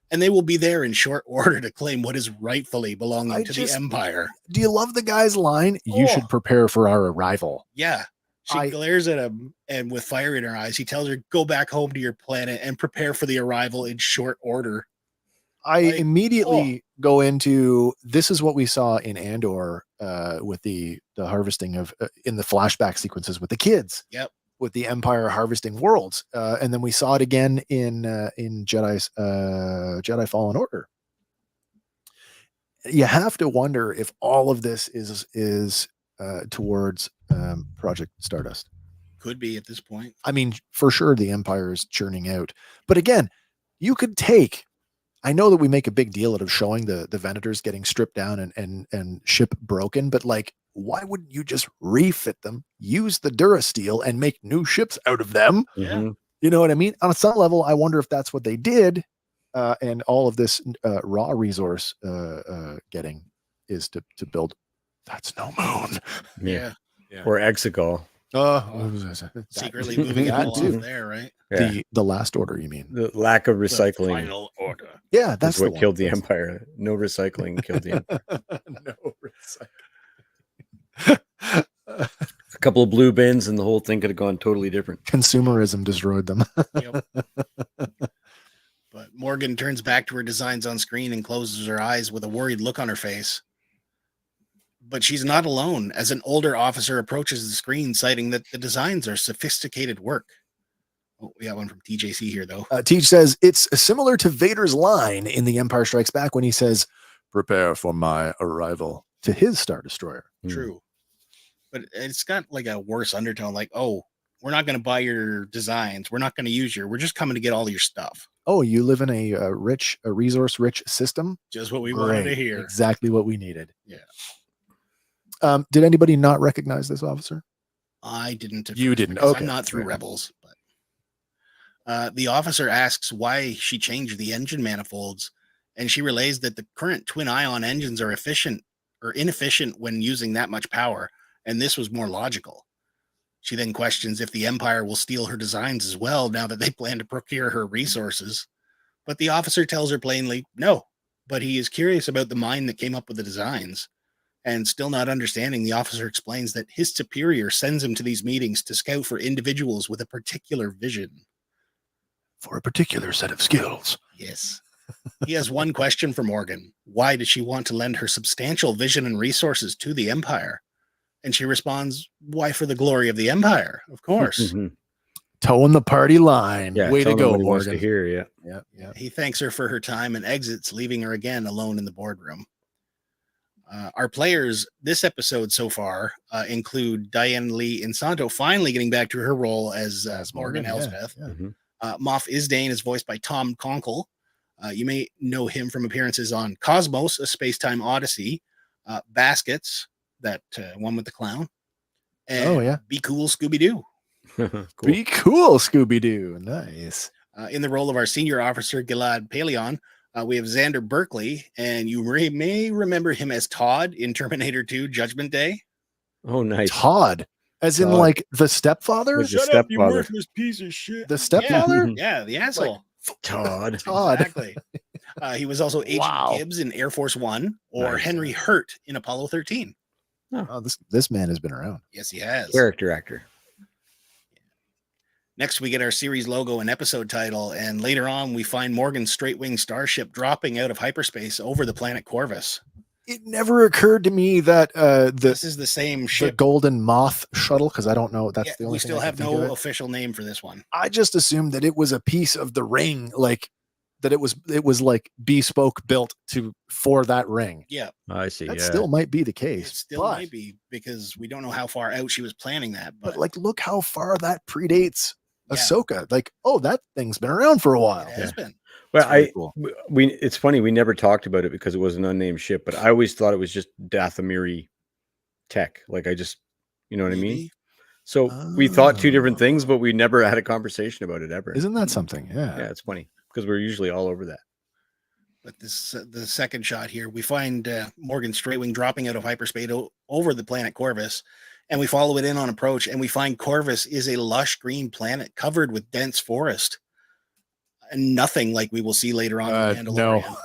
And they will be there in short order to claim what is rightfully belonging to the Empire. Do you love the guy's line? You should prepare for our arrival. Yeah. She glares at him, and with fire in her eyes, he tells her, go back home to your planet and prepare for the arrival in short order. I immediately go into, this is what we saw in Andor with the harvesting of, in the flashback sequences with the kids. Yep. With the Empire harvesting worlds. And then we saw it again in Jedi Fallen Order. You have to wonder if all of this is towards Project Stardust. Could be at this point. I mean, for sure, the Empire is churning out. But again, you could take. I know that we make a big deal out of showing the Venators getting stripped down and ship broken, but like, why wouldn't you just refit them, use the Durasteel, and make new ships out of them? Yeah. You know what I mean? On some level, I wonder if that's what they did, and all of this raw resource getting is to build. That's no moon. Yeah. Or Exegol. Secretly moving it all off there, right? The last order, you mean? The lack of recycling. The final order. Yeah, that's what killed the Empire. No recycling killed the Empire. No recycling. A couple of blue bins and the whole thing could have gone totally different. Consumerism destroyed them. Yep. But Morgan turns back to her designs on screen and closes her eyes with a worried look on her face. But she's not alone, as an older officer approaches the screen, citing that the designs are sophisticated work. Oh, we got one from TJC here, though. Teach says it's similar to Vader's line in The Empire Strikes Back when he says, "Prepare for my arrival," to his Star Destroyer. True. But it's got like a worse undertone, like, oh, we're not going to buy your designs. We're not going to use we're just coming to get all your stuff. Oh, you live in a resource-rich system? Just what we wanted to hear. Exactly what we needed. Yeah. Did anybody not recognize this officer? I didn't. You didn't. Okay. I'm not through Rebels. But the officer asks why she changed the engine manifolds, and she relays that the current twin ion engines are inefficient when using that much power, and this was more logical. She then questions if the Empire will steal her designs as well now that they plan to procure her resources. But the officer tells her plainly, no, but he is curious about the mind that came up with the designs. And still not understanding, the officer explains that his superior sends him to these meetings to scout for individuals with a particular vision. For a particular set of skills. Yes. He has one question for Morgan. Why does she want to lend her substantial vision and resources to the Empire? And she responds, why, for the glory of the Empire, of course. Towing the party line. Yeah, way to go, Morgan. To hear, Yeah. He thanks her for her time and exits, leaving her again alone in the boardroom. Our players this episode so far include Diane Lee Insanto finally getting back to her role as Morgan Elsbeth. Yeah. Moff Isdane is voiced by Tom Conkle. You may know him from appearances on Cosmos, A Space-Time Odyssey, Baskets, that one with the clown, and Be Cool, Scooby-Doo. Cool. Be cool, Scooby-Doo. Nice. In the role of our senior officer, Gilad Paleon, we have Xander Berkeley, and you may remember him as Todd in Terminator 2 Judgment Day. Oh, nice. Todd, as in like the stepfather? Like the stepfather. You worthless piece of shit. The stepfather? Yeah, the asshole. Todd. Exactly. He was also Agent Gibbs in Air Force One, or Henry Hurt in Apollo 13. Oh, this man has been around. Yes, he has. Character actor. Next, we get our series logo and episode title, and later on, we find Morgan's straight-wing starship dropping out of hyperspace over the planet Corvus. It never occurred to me that this is the same ship, the Golden Moth shuttle, because I don't know. That's the only. We still have no official name for this one. I just assumed that it was a piece of the ring, like that it was like bespoke built for that ring. Yeah, I see. That still might be the case. It still might be, because we don't know how far out she was planning that. But like, look how far that predates Ahsoka. Like, oh, that thing's been around for a while. It has been. Well, it's funny, we never talked about it because it was an unnamed ship, but I always thought it was just Dathomiri tech. Like, I just, you know what I mean? So we thought two different things, but we never had a conversation about it ever. Isn't that something? Yeah. Yeah, it's funny because we're usually all over that. But this the second shot here, we find Morgan Straightwing dropping out of hyperspace over the planet Corvus, and we follow it in on approach, and we find Corvus is a lush green planet covered with dense forest. And nothing like we will see later on in Mandalorian.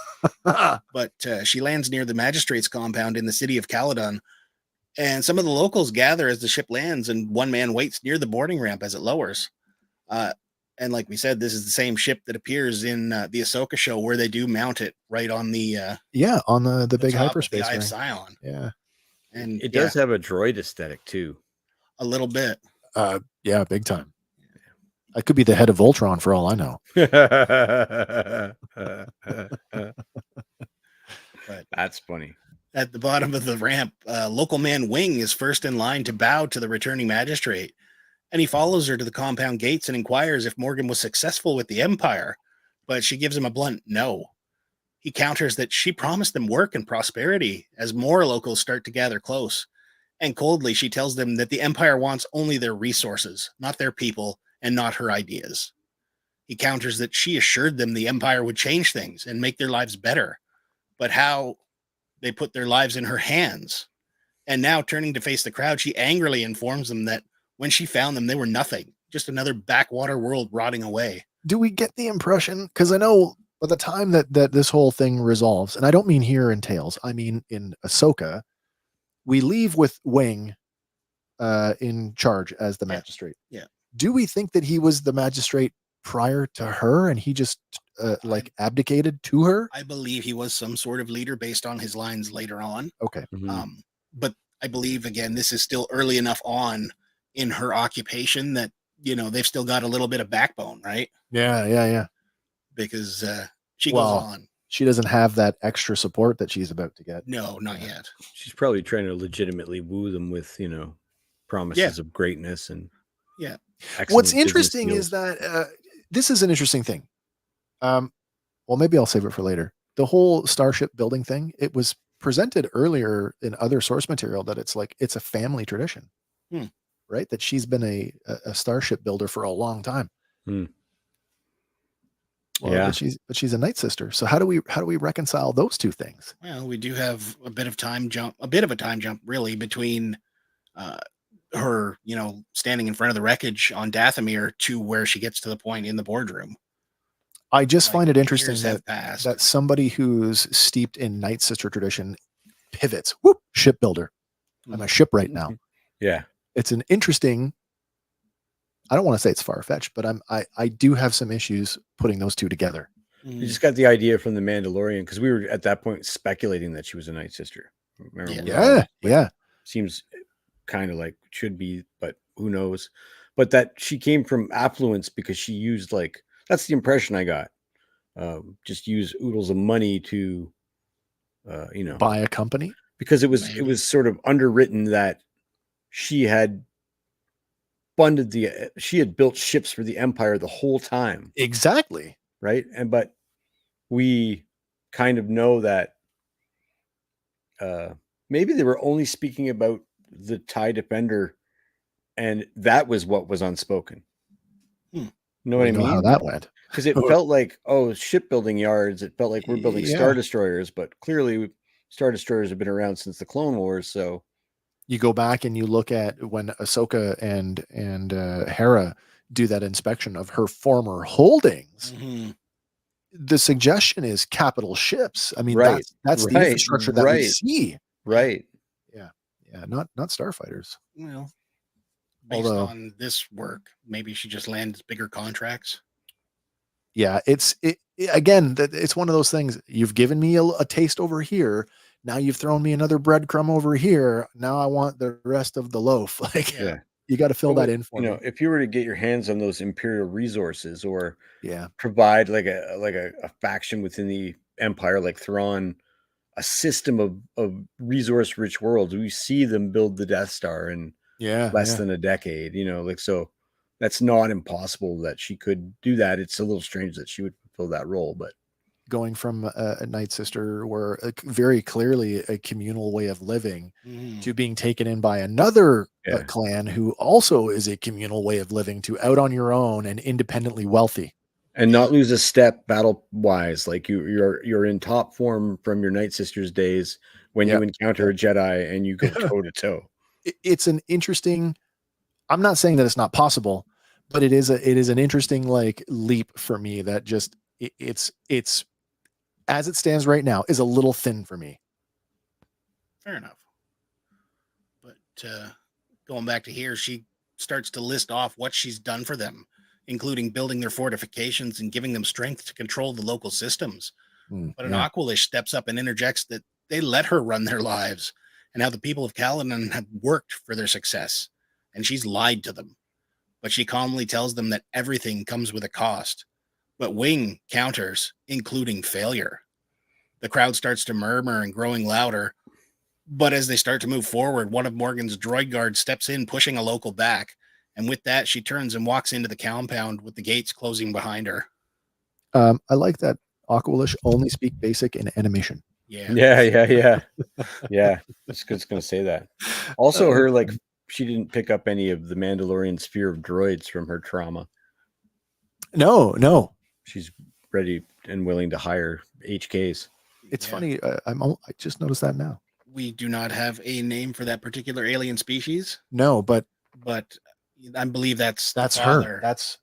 No. But she lands near the magistrate's compound in the city of Caledon, and some of the locals gather as the ship lands, and one man waits near the boarding ramp as it lowers. And like we said, this is the same ship that appears in the Ahsoka show, where they do mount it right on the on the big hyperspace Eye of ring. Sion. Yeah, and it does have a droid aesthetic too, a little bit. Yeah, big time. I could be the head of Voltron for all I know. But that's funny. At the bottom of the ramp, local man Wing is first in line to bow to the returning magistrate. and he follows her to the compound gates and inquires if Morgan was successful with the Empire, but she gives him a blunt no. He counters that she promised them work and prosperity as more locals start to gather close, and coldly she tells them that the Empire wants only their resources, not their people, and not her ideas. He counters that she assured them the Empire would change things and make their lives better, but how they put their lives in her hands. And now, turning to face the crowd, she angrily informs them that when she found them, they were nothing, just another backwater world rotting away. Do we get the impression? Because I know by the time that this whole thing resolves, and I don't mean here in Tales, I mean in Ahsoka, we leave with Wing in charge as the magistrate. Yeah. Do we think that he was the magistrate prior to her and he just like abdicated to her? I believe he was some sort of leader based on his lines later on. Okay. But I believe, again, this is still early enough on in her occupation that, they've still got a little bit of backbone, right? Yeah. Because she goes on. She doesn't have that extra support that she's about to get. No, not yet. She's probably trying to legitimately woo them with, promises of greatness and What's interesting is that this is an interesting thing. Well, maybe I'll save it for later. The whole starship building thing, it was presented earlier in other source material that it's a family tradition, right? That she's been a starship builder for a long time. Well, yeah, but she's a Night Sister. So how do we reconcile those two things? Well, we do have a bit of a time jump, really, between her, standing in front of the wreckage on Dathomir to where she gets to the point in the boardroom. I just find it interesting that somebody who's steeped in Night Sister tradition pivots. Whoop, shipbuilder. I'm a shipwright now. Yeah. It's an interesting, I don't want to say it's far-fetched, but I do have some issues putting those two together. You just got the idea from the Mandalorian because we were at that point speculating that she was a Night Sister. Remember? Yeah. Seems kind of like should be, but who knows? But that she came from affluence because she used that's the impression I got. Just use oodles of money to, buy a company, because it was sort of underwritten that she had she had built ships for the Empire the whole time. Exactly. Right. But we kind of know that maybe they were only speaking about the TIE Defender, and that was what was unspoken. You know what I mean? How that went. Because it felt like, shipbuilding yards. It felt like we're building Star Destroyers, but clearly Star Destroyers have been around since the Clone Wars. So you go back and you look at when Ahsoka and Hera do that inspection of her former holdings. The suggestion is capital ships. I mean, that's the infrastructure that we see. Right. Yeah. Not starfighters. Well, based on this work, maybe she just lands bigger contracts. Yeah, it's one of those things. You've given me a taste over here. Now you've thrown me another breadcrumb over here. Now I want the rest of the loaf. You got to fill that in for me. If you were to get your hands on those Imperial resources, or Yeah. provide like a faction within the Empire, like Thrawn, a system of resource-rich worlds. We see them build the Death Star in less than a decade. You know, like, so that's not impossible that she could do that. It's a little strange that she would fulfill that role, but going from a Night Sister, where very clearly a communal way of living, to being taken in by another clan who also is a communal way of living, to out on your own and independently wealthy. And not lose a step battle wise. Like you're in top form from your Night Sisters days when you encounter a Jedi and you go toe to toe. It's an interesting, I'm not saying that it's not possible, but it is an interesting like leap for me that just it's as it stands right now is a little thin for me. Fair enough. But going back to here, she starts to list off what she's done for them, including building their fortifications and giving them strength to control the local systems. But an Aqualish steps up and interjects that they let her run their lives and how the people of Caladan have worked for their success, and she's lied to them. But she calmly tells them that everything comes with a cost. But Wing counters, including failure. The crowd starts to murmur and growing louder. But as they start to move forward, one of Morgan's droid guards steps in, pushing a local back. And with that, she turns and walks into the compound with the gates closing behind her. I like that Aqualish only speak basic in animation. Yeah. Yeah. I was just going to say that. Also, her, like, she didn't pick up any of the Mandalorian sphere of droids from her trauma. No. She's ready and willing to hire HKs. It's funny. I just noticed that now. We do not have a name for that particular alien species. No, but I believe that's her. That's,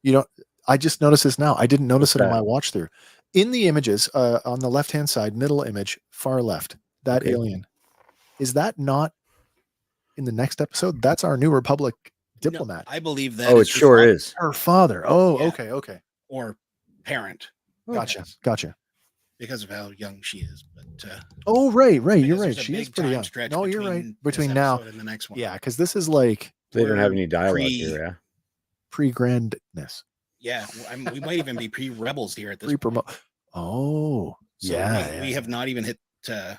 you know, I just noticed this now. I didn't notice it on my watch through. In the images, on the left-hand side, middle image, far left, that alien, is that not in the next episode? That's our New Republic diplomat. No, I believe that. Oh, it sure is. Her father. Oh, yeah. Okay. Or parent. Gotcha. Because of how young she is, but right. You're right. She is pretty young. No, you're right. Between now and the next one, yeah, because this is like they don't have any dialogue here. Yeah, pre-grandness. Yeah, we might even be pre-rebels here at this point. Oh, so yeah. We have not even hit.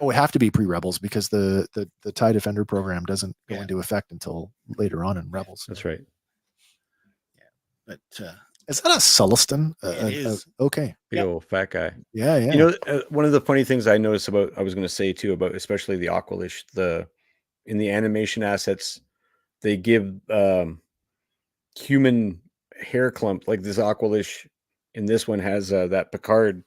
We have to be pre-rebels because the TIE Defender program doesn't go into effect until later on in Rebels. That's right. Yeah, but is that a Sullustan? It is. Okay. Big old fat guy. Yeah. You know, one of the funny things I noticed I was going to say too about especially the Aqualish, in the animation assets, they give human hair clump like this Aqualish in this one has that Picard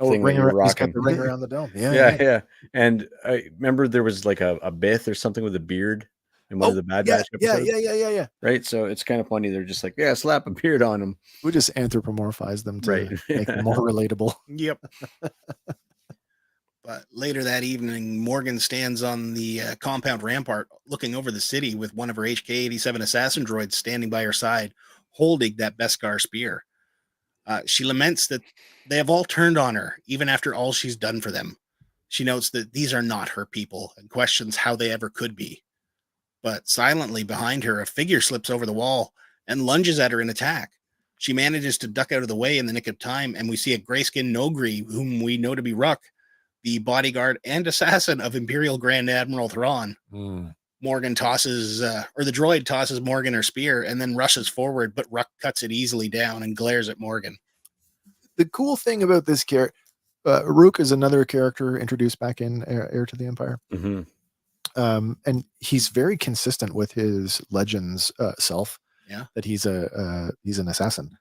thing that you're rocking. He's got the ring around the dome. Yeah. And I remember there was like a Bith or something with a beard in one of the Bad Batch episodes. Yeah. Right. So it's kind of funny. They're just like, slap a beard on them. We just anthropomorphize them to make them more relatable. Yep. But later that evening, Morgan stands on the compound rampart looking over the city with one of her HK-87 assassin droids standing by her side, holding that Beskar spear. She laments that they have all turned on her, even after all she's done for them. She notes that these are not her people and questions how they ever could be. But silently behind her, a figure slips over the wall and lunges at her in attack. She manages to duck out of the way in the nick of time, and we see a gray-skinned Nogri, whom we know to be Ruck, the bodyguard and assassin of Imperial Grand Admiral Thrawn. Morgan tosses, or the droid tosses Morgan her spear and then rushes forward, but Ruck cuts it easily down and glares at Morgan. The cool thing about this character, Rook is another character introduced back in Heir to the Empire. Mm-hmm. And he's very consistent with his Legends self. Yeah, that he's an assassin.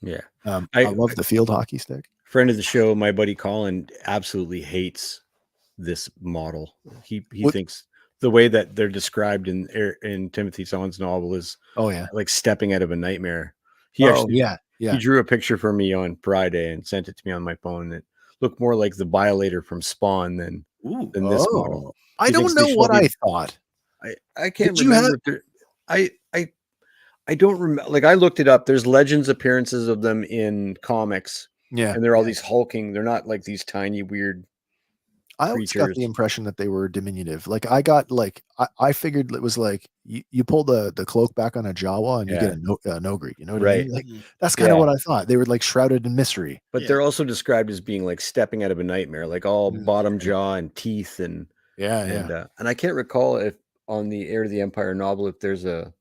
Yeah, I love the field hockey stick. Friend of the show, my buddy Colin, absolutely hates this model. He thinks the way that they're described in Timothy Zahn's novel is like stepping out of a nightmare. He drew a picture for me on Friday and sent it to me on my phone. It looked more like the Violator from Spawn than this model. I don't know what I thought. I can't remember. I don't remember. Like I looked it up. There's Legends appearances of them in comics. Yeah, and they're all these hulking. They're not like these tiny weird. I always got the impression that they were diminutive. Like I got I figured it was like you pull the cloak back on a Jawa and you get a Nogri. You know what I mean? Like that's kind of what I thought. They were like shrouded in mystery. But they're also described as being like stepping out of a nightmare, like all bottom jaw and teeth and and I can't recall if on the Heir to the Empire novel if there's a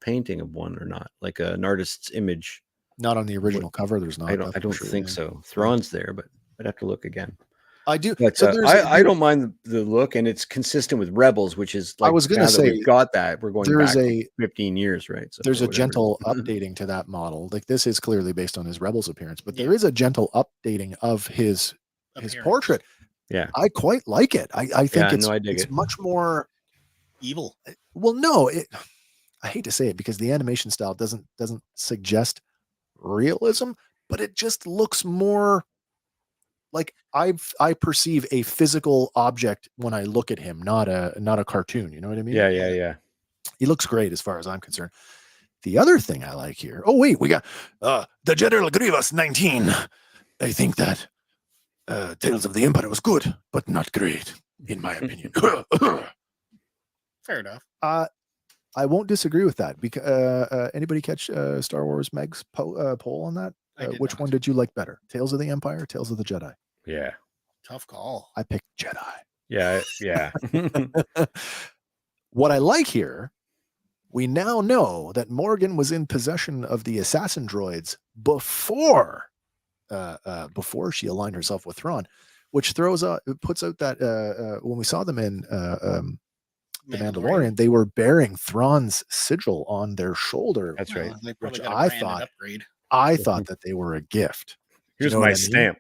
painting of one or not, like an artist's image. Not on the original cover. There's not. I don't think so. Thrawn's there, but I'd have to look again. I do. But I don't mind the look, and it's consistent with Rebels, which is like I was going to say we've got that. We're going back 15 years, right? So there's a gentle updating to that model. Like this is clearly based on his Rebels appearance, but there is a gentle updating of his portrait. Yeah, I quite like it. I think it's much more evil. Well, no, I hate to say it because the animation style doesn't suggest realism, but it just looks more like I perceive a physical object when I look at him, not a cartoon. You know what I mean? Yeah. He looks great as far as I'm concerned. The other thing I like here. Oh wait, we got the General Grievous 19. I think that Tales of the Empire was good, but not great, in my opinion. Fair enough. I won't disagree with that. Because anybody catch Star Wars Meg's poll on that? Which one did you like better, Tales of the Empire, or Tales of the Jedi? Yeah, tough call. I picked Jedi. Yeah. What I like here We now know that Morgan was in possession of the assassin droids before she aligned herself with Thrawn, which puts out that when we saw them in the Mandalorian, they were bearing Thrawn's sigil on their shoulder. That's right. Which I thought that they were a gift. Here's my stamp.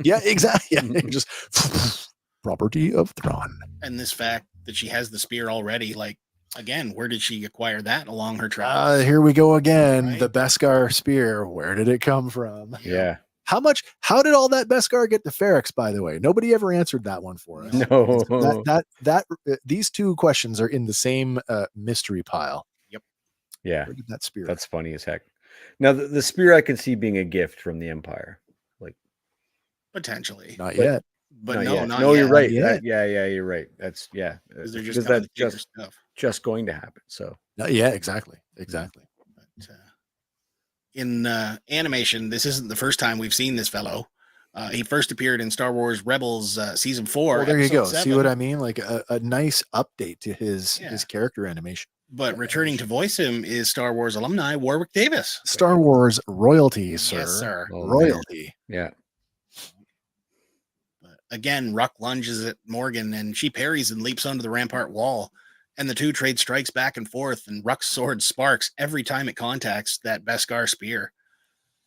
Yeah, exactly. Yeah, just property of Thrawn. And this fact that she has the spear already, like, again, where did she acquire that along her travels? Here we go again. Right? The Beskar spear. Where did it come from? Yeah. How did all that Beskar get to Ferrix, by the way? Nobody ever answered that one for us. No. These two questions are in the same mystery pile. Yep. Yeah. Where did that spear? That's funny as heck. Now the spear I can see being a gift from the Empire. Like potentially. Not yet. But not not no, yet. you're right. Yet. You're right. That's Because that's just going to happen. So exactly. But, in animation, this isn't the first time we've seen this fellow. He first appeared in Star Wars Rebels season 4. Well, there you go. 7. See what I mean? Like a nice update to his character animation. But returning to voice him is Star Wars alumni Warwick Davis. Star Wars royalty, sir. Yes, sir. Oh, royalty. Man. Yeah. But again, Ruck lunges at Morgan and she parries and leaps onto the rampart wall. And the two trade strikes back and forth, and Ruck's sword sparks every time it contacts that Beskar spear.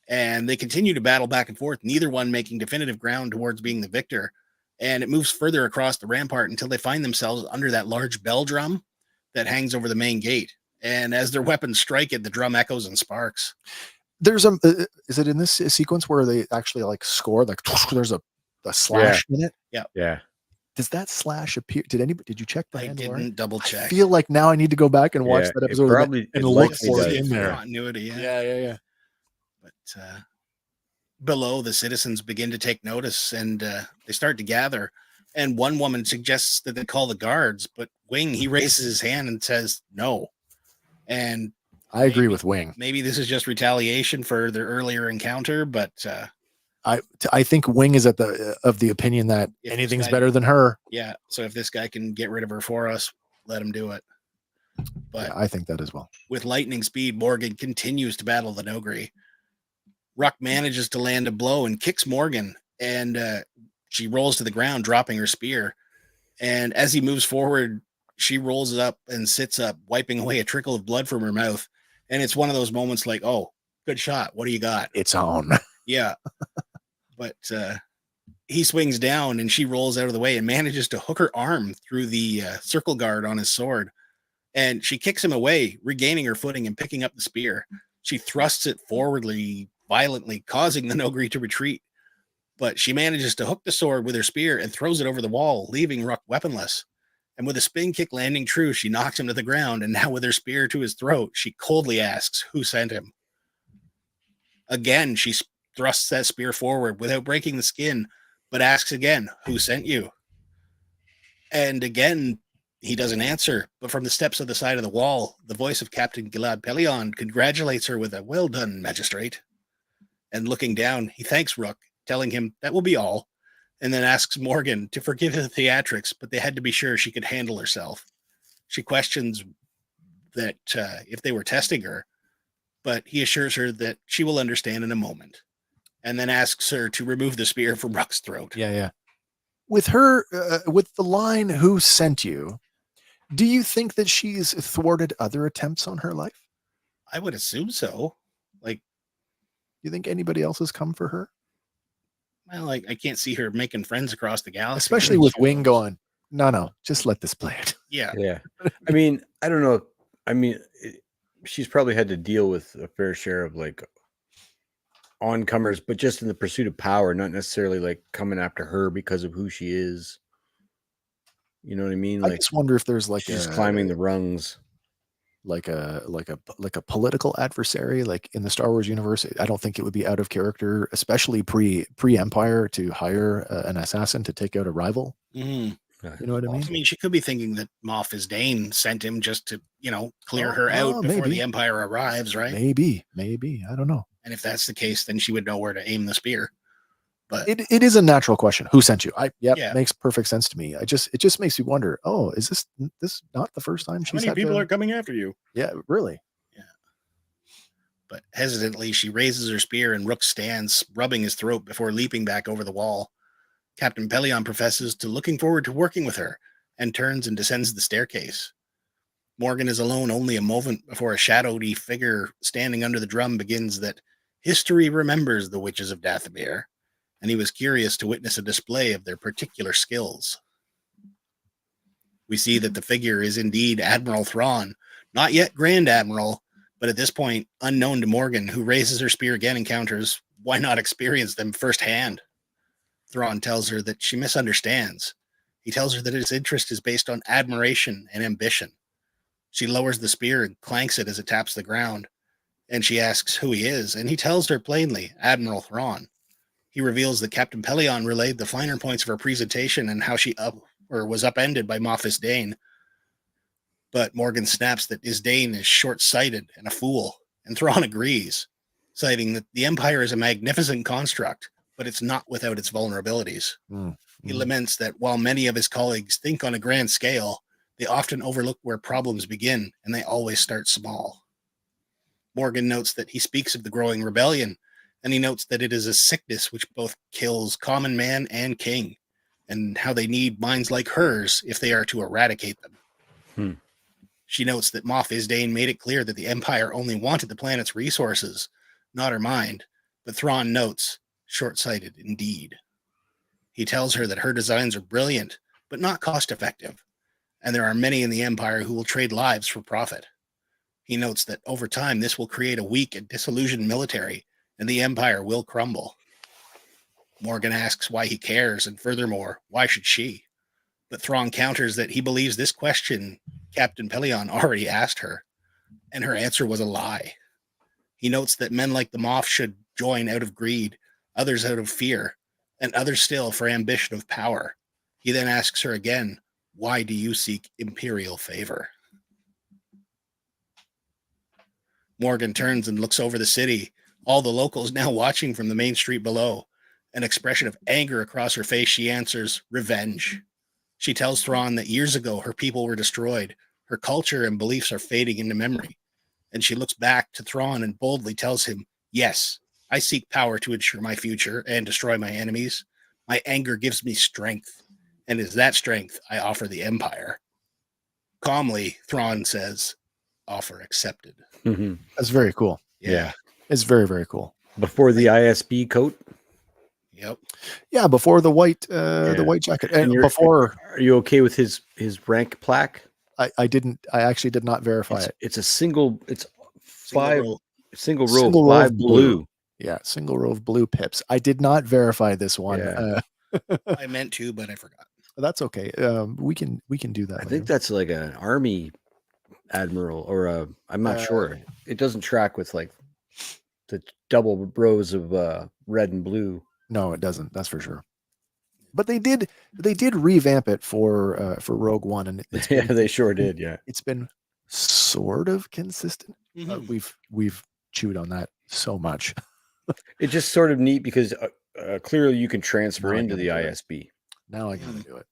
And they continue to battle back and forth, neither one making definitive ground towards being the victor. And it moves further across the rampart until they find themselves under that large bell drum that hangs over the main gate. And as their weapons strike it, the drum echoes and sparks. There's is it in this sequence where they actually like score? Like there's a slash in it? Yeah. Does that slash appear? Did you check that? I didn't double check. I feel like now I need to go back and watch that episode and look for it in there. Continuity, yeah. But below, the citizens begin to take notice, and they start to gather. And one woman suggests that they call the guards, but Wing, he raises his hand and says no. And I agree with Wing. Maybe this is just retaliation for their earlier encounter, but I think Wing is of the opinion that anything's better than her. Yeah. So if this guy can get rid of her for us, let him do it. But I think that as well. With lightning speed, Morgan continues to battle the Nogri. Ruck manages to land a blow and kicks Morgan, and she rolls to the ground, dropping her spear. And as he moves forward, she rolls up and sits up, wiping away a trickle of blood from her mouth. And it's one of those moments like, oh, good shot. What do you got? It's on. Yeah. But he swings down and she rolls out of the way and manages to hook her arm through the circle guard on his sword. And she kicks him away, regaining her footing and picking up the spear. She thrusts it forwardly, violently, causing the Nogri to retreat. But she manages to hook the sword with her spear and throws it over the wall, leaving Ruck weaponless. And with a spin kick landing true, she knocks him to the ground. And now with her spear to his throat, she coldly asks who sent him. Again, she thrusts that spear forward without breaking the skin, but asks again, who sent you? And again, he doesn't answer. But from the steps of the side of the wall, the voice of Captain Gilad Pelion congratulates her with a well done, magistrate. And looking down, he thanks Ruck, telling him that will be all, and then asks Morgan to forgive the theatrics, but they had to be sure she could handle herself. She questions that if they were testing her, but he assures her that she will understand in a moment, and then asks her to remove the spear from Ruck's throat. Yeah. With her, with the line, who sent you, do you think that she's thwarted other attempts on her life? I would assume so. Like, you think anybody else has come for her? Well, I can't see her making friends across the galaxy. Especially with Wing going, no, just let this play it. Yeah. I mean, I don't know. I mean, she's probably had to deal with a fair share of like oncomers, but just in the pursuit of power, not necessarily like coming after her because of who she is. You know what I mean? Like, I just wonder if there's like she's climbing the rungs. Like a political adversary, like in the Star Wars universe. I don't think it would be out of character, especially pre-Empire, to hire an assassin to take out a rival. Mm-hmm. You know what I mean? I mean, she could be thinking that Moff Isdane sent him just to, clear her out before the Empire arrives, right? Maybe. I don't know. And if that's the case, then she would know where to aim the spear. But it is a natural question. Who sent you? Yeah. Makes perfect sense to me. It just makes me wonder. Oh, is this not the first time how she's many had people to? are coming after you? Yeah, really. Yeah. But hesitantly, she raises her spear and Rook stands, rubbing his throat before leaping back over the wall. Captain Pelion professes to looking forward to working with her and turns and descends the staircase. Morgan is alone only a moment before a shadowy figure standing under the drum begins that history remembers the witches of Dathomir, and he was curious to witness a display of their particular skills. We see that the figure is indeed Admiral Thrawn, not yet Grand Admiral, but at this point unknown to Morgan, who raises her spear again and counters, why not experience them firsthand? Thrawn tells her that she misunderstands. He tells her that his interest is based on admiration and ambition. She lowers the spear and clanks it as it taps the ground, and she asks who he is, and he tells her plainly, Admiral Thrawn. He reveals that Captain Pelion relayed the finer points of her presentation and how she was upended by Moff Isdane. But Morgan snaps that Isdane is short-sighted and a fool, and Thrawn agrees, citing that the Empire is a magnificent construct, but it's not without its vulnerabilities. He laments that while many of his colleagues think on a grand scale, they often overlook where problems begin, and they always start small. Morgan notes that he speaks of the growing rebellion, and he notes that it is a sickness which both kills common man and king, and how they need minds like hers if they are to eradicate them. She notes that Moff Isdane made it clear that the Empire only wanted the planet's resources, not her mind, but Thrawn notes, short-sighted indeed. He tells her that her designs are brilliant, but not cost-effective, and there are many in the Empire who will trade lives for profit. He notes that over time this will create a weak and disillusioned military, and the Empire will crumble. Morgan asks why he cares, and furthermore, why should she? But Thrawn counters that he believes this question Captain Pelion already asked her, and her answer was a lie. He notes that men like the Moff should join out of greed, others out of fear, and others still for ambition of power. He then asks her again, why do you seek imperial favor? Morgan turns and looks over the city, all the locals now watching from the main street below. An expression of anger across her face, she answers, revenge. She tells Thrawn that years ago her people were destroyed, her culture and beliefs are fading into memory. And she looks back to Thrawn and boldly tells him, yes, I seek power to ensure my future and destroy my enemies. My anger gives me strength, and is that strength I offer the Empire. Calmly, Thrawn says, offer accepted. That's very cool. Yeah. It's very, very cool. Before the ISB coat? Yep. Yeah, before the white jacket. And before, are you okay with his rank plaque? I actually did not verify it. It's a single row, single 5 row of blue. Yeah, single row of blue pips. I did not verify this one. Yeah. I meant to, but I forgot. That's okay. We can do that. I think that's like an army admiral or I'm not sure. It doesn't track with like the double rows of red and blue. No, it doesn't. That's for sure. But they did revamp it for Rogue One, and they sure did. Yeah, it's been sort of consistent. We've chewed on that so much. It's just sort of neat because clearly you can transfer into the ISB. Now I gotta do it.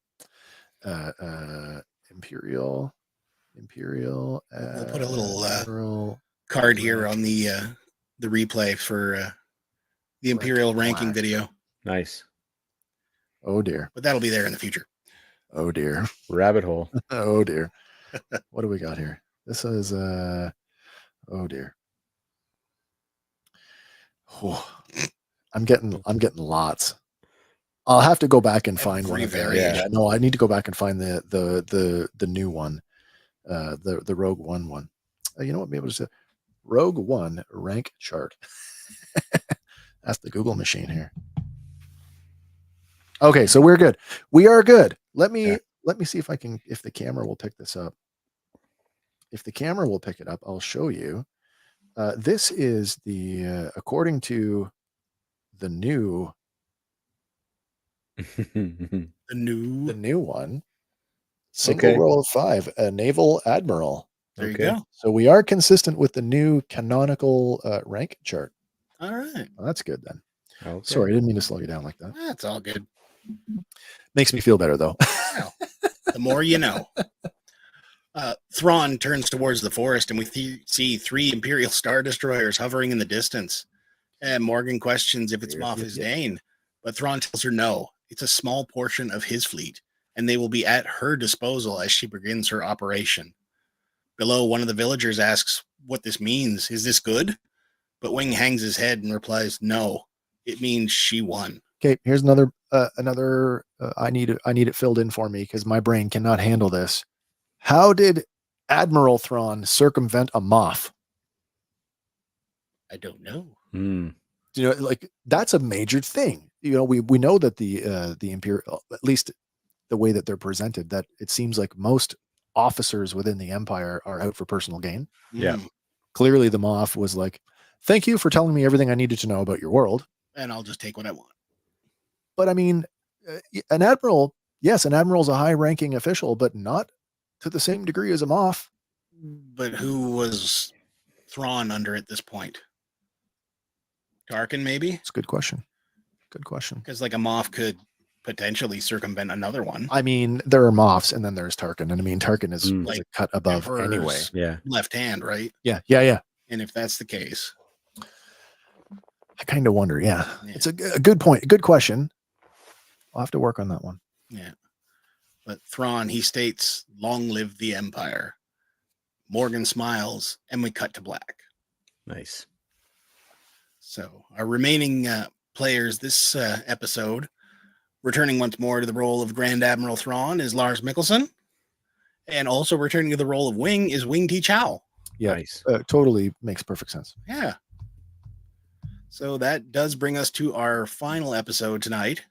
Imperial. We'll put a little card here on the replay for the Imperial ranking video. Nice. Oh dear. But that'll be there in the future. Oh dear. Rabbit hole. Oh dear. What do we got here? This is oh dear. Oh, I'm getting lots. I'll have to go back and find one of them. Yeah, no, I need to go back and find the new one. The Rogue One. You know what? Maybe just Rogue One rank chart. That's the Google machine here. Okay, so we're good. We are good. Let me see if the camera will pick this up. If the camera will pick it up, I'll show you. This is the according to the new the new one. Single row of 5, a naval admiral. There you go. So we are consistent with the new canonical rank chart. All right. Well, that's good then. Okay. Sorry, I didn't mean to slow you down like that. That's all good. Makes me feel better though. Well, the more you know. Thrawn turns towards the forest, and we see 3 Imperial Star Destroyers hovering in the distance. And Morgan questions if it's Moff Hussein, but Thrawn tells her no. It's a small portion of his fleet, and they will be at her disposal as she begins her operation. Below, one of the villagers asks what this means. Is this good? But Wing hangs his head and replies, no, it means she won. Okay, here's another I need it filled in for me because my brain cannot handle this. How did Admiral Thrawn circumvent a Moff? I don't know. You know, like that's a major thing. You know, we know that the Imperial, at least the way that they're presented, that it seems like most officers within the Empire are out for personal gain. Yeah. Clearly the Moff was like, thank you for telling me everything I needed to know about your world. And I'll just take what I want. But I mean, an admiral, yes, an admiral's a high-ranking official, but not to the same degree as a Moff. But who was Thrawn under at this point? Tarkin, maybe? It's a good question. Good question. Because like a Moff could potentially circumvent another one. I mean, there are Moffs, and then there's Tarkin, and I mean, Tarkin is Like a cut above Emperor's anyway. Yeah. Left hand, right? Yeah. And if that's the case, I kind of wonder. Yeah, it's a good point. Good question. I'll have to work on that one. Yeah. But Thrawn, he states, long live the Empire. Morgan smiles, and we cut to black. Nice. So our remaining players this episode, returning once more to the role of Grand Admiral Thrawn, is Lars Mikkelsen. And also returning to the role of Wing is Wing Ti Chow. Yeah, nice. Totally makes perfect sense. Yeah. So that does bring us to our final episode tonight.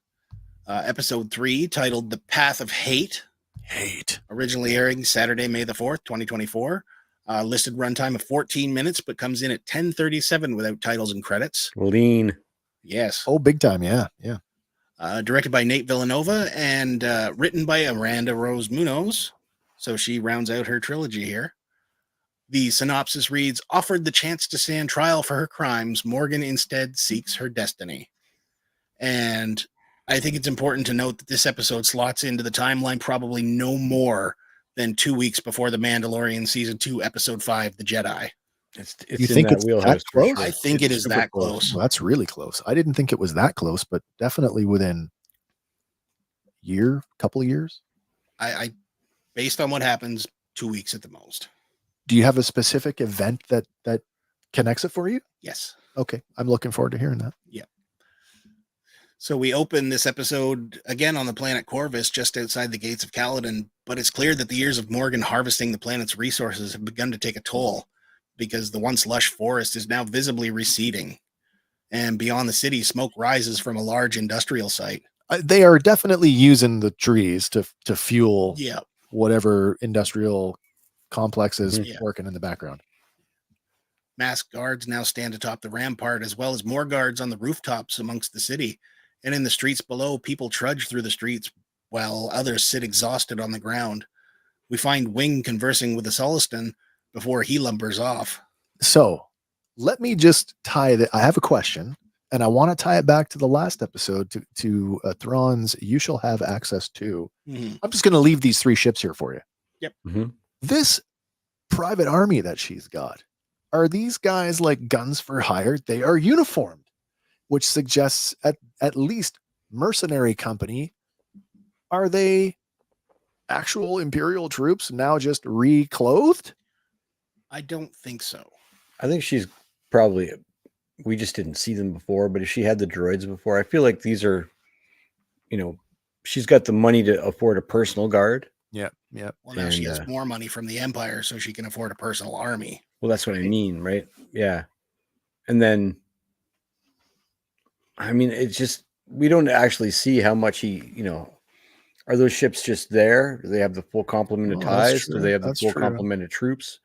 Episode 3, titled The Path of Hate. Originally airing Saturday, May the 4th, 2024. Listed runtime of 14 minutes, but comes in at 10:37 without titles and credits. Lean. Yes. Oh, big time. Yeah. Directed by Nate Villanova and written by Amanda Rose Munoz. So she rounds out her trilogy here. The synopsis reads, offered the chance to stand trial for her crimes, Morgan instead seeks her destiny. And I think it's important to note that this episode slots into the timeline probably no more than 2 weeks before The Mandalorian Season 2, Episode 5, The Jedi. It's you think it's that close? I think it is that close. Well, that's really close. I didn't think it was that close, but definitely within couple of years. I based on what happens, 2 weeks at the most. Do you have a specific event that connects it for you? Yes. Okay. I'm looking forward to hearing that. Yeah. So we open this episode again on the planet Corvus, just outside the gates of Caladan, but it's clear that the years of Morgan harvesting the planet's resources have begun to take a toll, because the once lush forest is now visibly receding. And beyond the city, smoke rises from a large industrial site. They are definitely using the trees to fuel whatever industrial complex is working in the background. Masked guards now stand atop the rampart, as well as more guards on the rooftops amongst the city. And in the streets below, people trudge through the streets while others sit exhausted on the ground. We find Wing conversing with the Sullustan before he lumbers off. So let me just tie that. I have a question, and I want to tie it back to the last episode to Thrawn's "You shall have access to." Mm-hmm. I'm just going to leave these 3 ships here for you. Yep. Mm-hmm. This private army that she's got, are these guys like guns for hire? They are uniformed, which suggests at least mercenary company. Are they actual Imperial troops now just reclothed? I don't think so. I think she's probably, we just didn't see them before, but if she had the droids before, I feel like these are, she's got the money to afford a personal guard. Yeah. Well, now she has more money from the Empire, so she can afford a personal army. Well, that's what I mean, right? Yeah. And then, I mean, it's just, we don't actually see how much are those ships just there? Do they have the full complement of ties? Do they have the full complement of troops?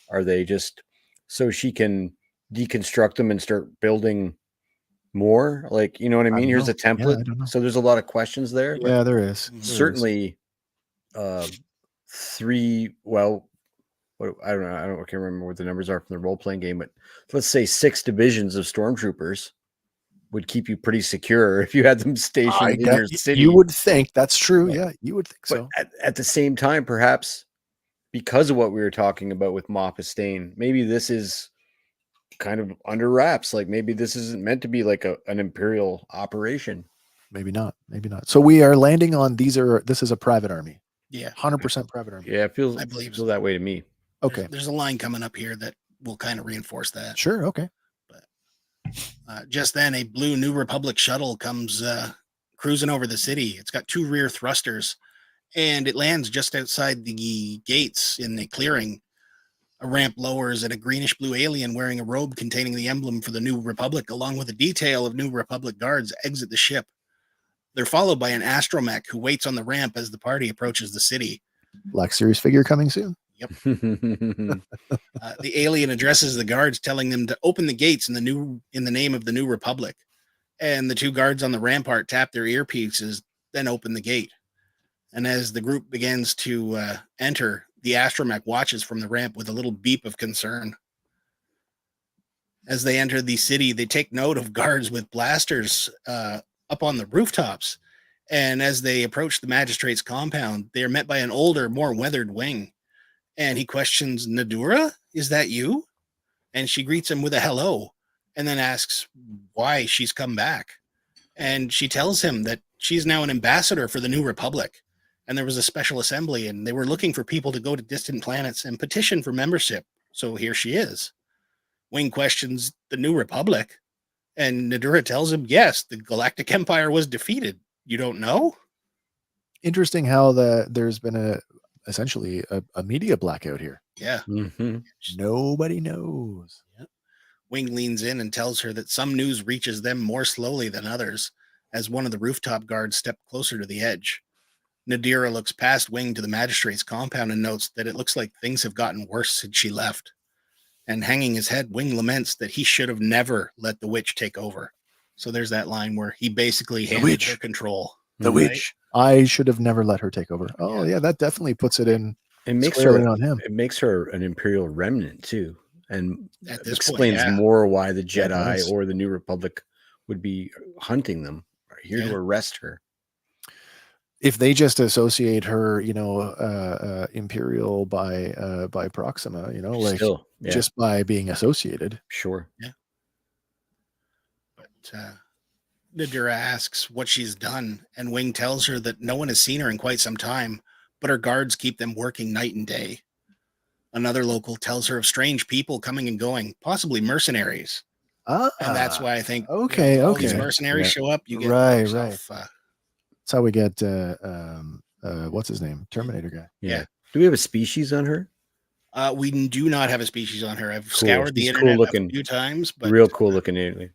Are they just so she can deconstruct them and start building more? Like, you know what I mean? Here's a template. Yeah, so there's a lot of questions there. Yeah, there is. Certainly 3, well, I don't know. I can't remember what the numbers are from the role-playing game, but let's say 6 divisions of stormtroopers. would keep you pretty secure if you had them stationed in your city. You would think that's true. Yeah, you would think so. But at the same time, perhaps because of what we were talking about with Mopastain, maybe this is kind of under wraps. Like maybe this isn't meant to be like an imperial operation. Maybe not. Maybe not. So we are landing on this is a private army. Yeah. 100% private army. Yeah, it feels so. That way to me. Okay. There's a line coming up here that will kind of reinforce that. Sure. Okay. But just then a blue New Republic shuttle comes cruising over the city. It's got 2 rear thrusters and it lands just outside the gates in the clearing. A ramp lowers and a greenish blue alien wearing a robe containing the emblem for the New Republic, along with a detail of New Republic guards, exit the ship. They're followed by an astromech who waits on the ramp as the party approaches the city. Black Series figure coming soon. Yep. The alien addresses the guards, telling them to open the gates in the name of the New Republic. And the 2 guards on the rampart tap their earpieces, then open the gate. And as the group begins to enter, the astromech watches from the ramp with a little beep of concern. As they enter the city, they take note of guards with blasters up on the rooftops. And as they approach the magistrate's compound, they are met by an older, more weathered Wing. And he questions, Nadura, is that you? And she greets him with a hello and then asks why she's come back. And she tells him that she's now an ambassador for the New Republic. And there was a special assembly and they were looking for people to go to distant planets and petition for membership. So here she is. Wing questions the New Republic. And Nadura tells him, yes, the Galactic Empire was defeated. You don't know? Interesting how there's been essentially a media blackout here. Yeah. Mm-hmm. Nobody knows. Yeah. Wing leans in and tells her that some news reaches them more slowly than others as one of the rooftop guards step closer to the edge. Nadira looks past Wing to the magistrate's compound and notes that it looks like things have gotten worse since she left. And hanging his head, Wing laments that he should have never let the witch take over. So there's that line where he basically handed her control. The witch. I should have never let her take over. Oh yeah, that definitely puts it in. It makes her on him. It makes her an Imperial remnant too, and explains more why the Jedi or the New Republic would be hunting them here to arrest her. If they just associate her, Imperial by Proxima, like just by being associated. Sure. Yeah. But Nadira asks what she's done, and Wing tells her that no one has seen her in quite some time, but her guards keep them working night and day. Another local tells her of strange people coming and going, possibly mercenaries. And that's why I think all these mercenaries show up. You get right. That's how we get what's his name? Terminator guy. Yeah. Do we have a species on her? We do not have a species on her. I've scoured the internet a few times, but real cool looking alien.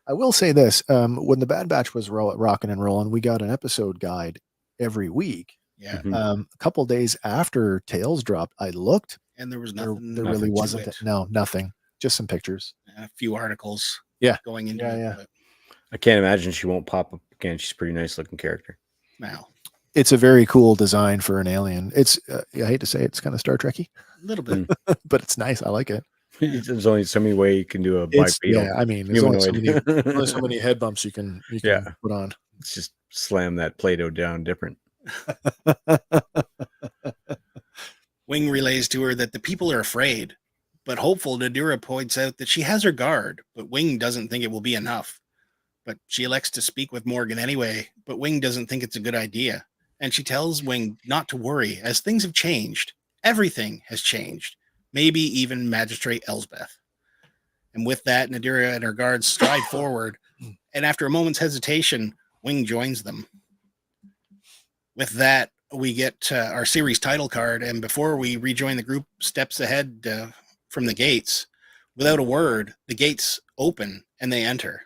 I will say this: when the Bad Batch was rocking and rolling, we got an episode guide every week. Yeah. A couple days after Tales dropped, I looked, and there was nothing. There really wasn't. No, nothing. Just some pictures. A few articles. Yeah. Going into it. Yeah. But I can't imagine she won't pop up again. She's a pretty nice looking character. Wow. It's a very cool design for an alien. It's I hate to say it's kind of Star Trek-y. A little bit, but it's nice. I like it. There's only so many ways you can do a bipedal. Yeah, I mean, there's only so many head bumps you can put on. It's just slam that Play-Doh down different. Wing relays to her that the people are afraid, but hopeful Nadira points out that she has her guard, but Wing doesn't think it will be enough. But she elects to speak with Morgan anyway, but Wing doesn't think it's a good idea. And she tells Wing not to worry, as things have changed. Everything has changed. Maybe even Magistrate Elsbeth. And with that, Nadira and her guards stride forward, and after a moment's hesitation, Wing joins them. With that, we get our series title card, and before we rejoin the group, steps ahead from the gates. Without a word, the gates open, and they enter.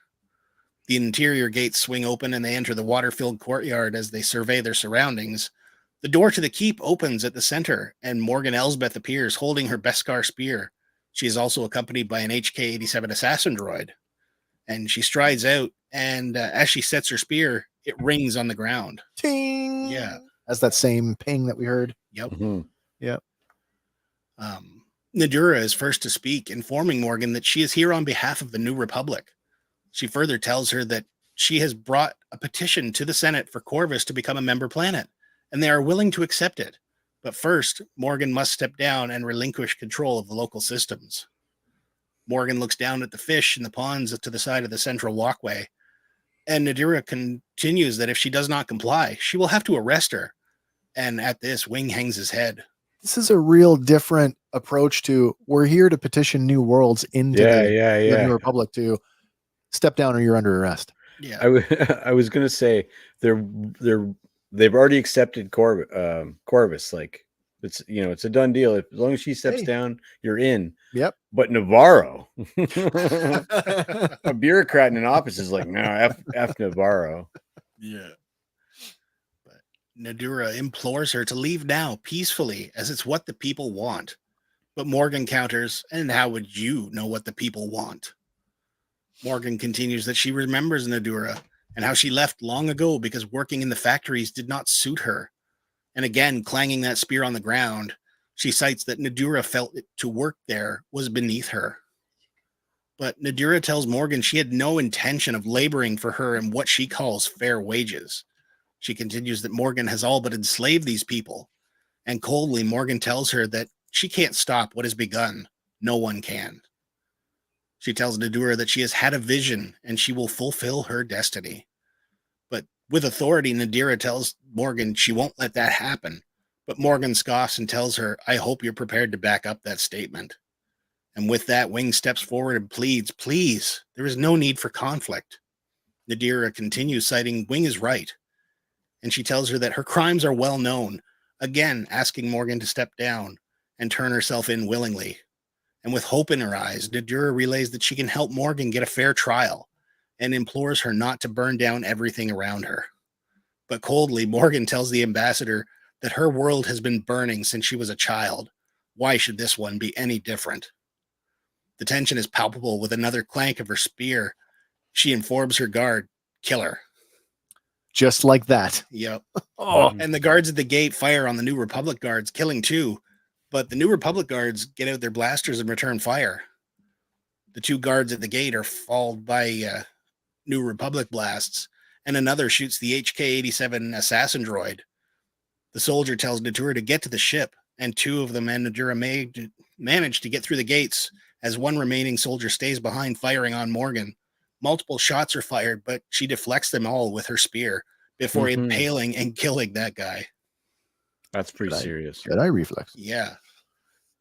The interior gates swing open, and they enter the water-filled courtyard as they survey their surroundings. The door to the keep opens at the center, and Morgan Elsbeth appears, holding her Beskar spear. She is also accompanied by an HK-87 assassin droid. And she strides out, and as she sets her spear, it rings on the ground. Ting! Yeah. That's that same ping that we heard. Yep. Mm-hmm. Yep. Nadira is first to speak, informing Morgan that she is here on behalf of the New Republic. She further tells her that she has brought a petition to the Senate for Corvus to become a member planet, and they are willing to accept it. But first, Morgan must step down and relinquish control of the local systems. Morgan looks down at the fish in the ponds to the side of the central walkway, and Nadira continues that if she does not comply, she will have to arrest her. And at this, Wing hangs his head. This is a real different approach to, we're here to petition new worlds into the New Republic to step down or you're under arrest. Yeah. I was going to say they've already accepted Corvus. Like, it's, it's a done deal. As long as she steps down, you're in. Yep. But Navarro, a bureaucrat in an office, is like, no, F Navarro. Yeah. But Nadira implores her to leave now peacefully, as it's what the people want. But Morgan counters, and how would you know what the people want? Morgan continues that she remembers Nadira and how she left long ago because working in the factories did not suit her. And again, clanging that spear on the ground, she cites that Nadira felt to work there was beneath her. But Nadira tells Morgan she had no intention of laboring for her in what she calls fair wages. She continues that Morgan has all but enslaved these people. And coldly, Morgan tells her that she can't stop what has begun. No one can. She tells Nadira that she has had a vision and she will fulfill her destiny. But with authority, Nadira tells Morgan she won't let that happen. But Morgan scoffs and tells her, I hope you're prepared to back up that statement. And with that, Wing steps forward and pleads, please, there is no need for conflict. Nadira continues, citing Wing is right. And she tells her that her crimes are well known, again asking Morgan to step down and turn herself in willingly. And with hope in her eyes, Nadira relays that she can help Morgan get a fair trial and implores her not to burn down everything around her. But coldly, Morgan tells the ambassador that her world has been burning since she was a child. Why should this one be any different? The tension is palpable with another clank of her spear. She informs her guard, kill her. Just like that. Yep. And the guards at the gate fire on the New Republic guards, killing two. But the New Republic guards get out their blasters and return fire. The two guards at the gate are followed by New Republic blasts, and another shoots the HK-87 assassin droid. The soldier tells Nadira to get to the ship, and two of them and Nadira manage to get through the gates as one remaining soldier stays behind firing on Morgan. Multiple shots are fired, but she deflects them all with her spear before impaling and killing that guy. That's pretty serious. Good eye reflex. Yeah.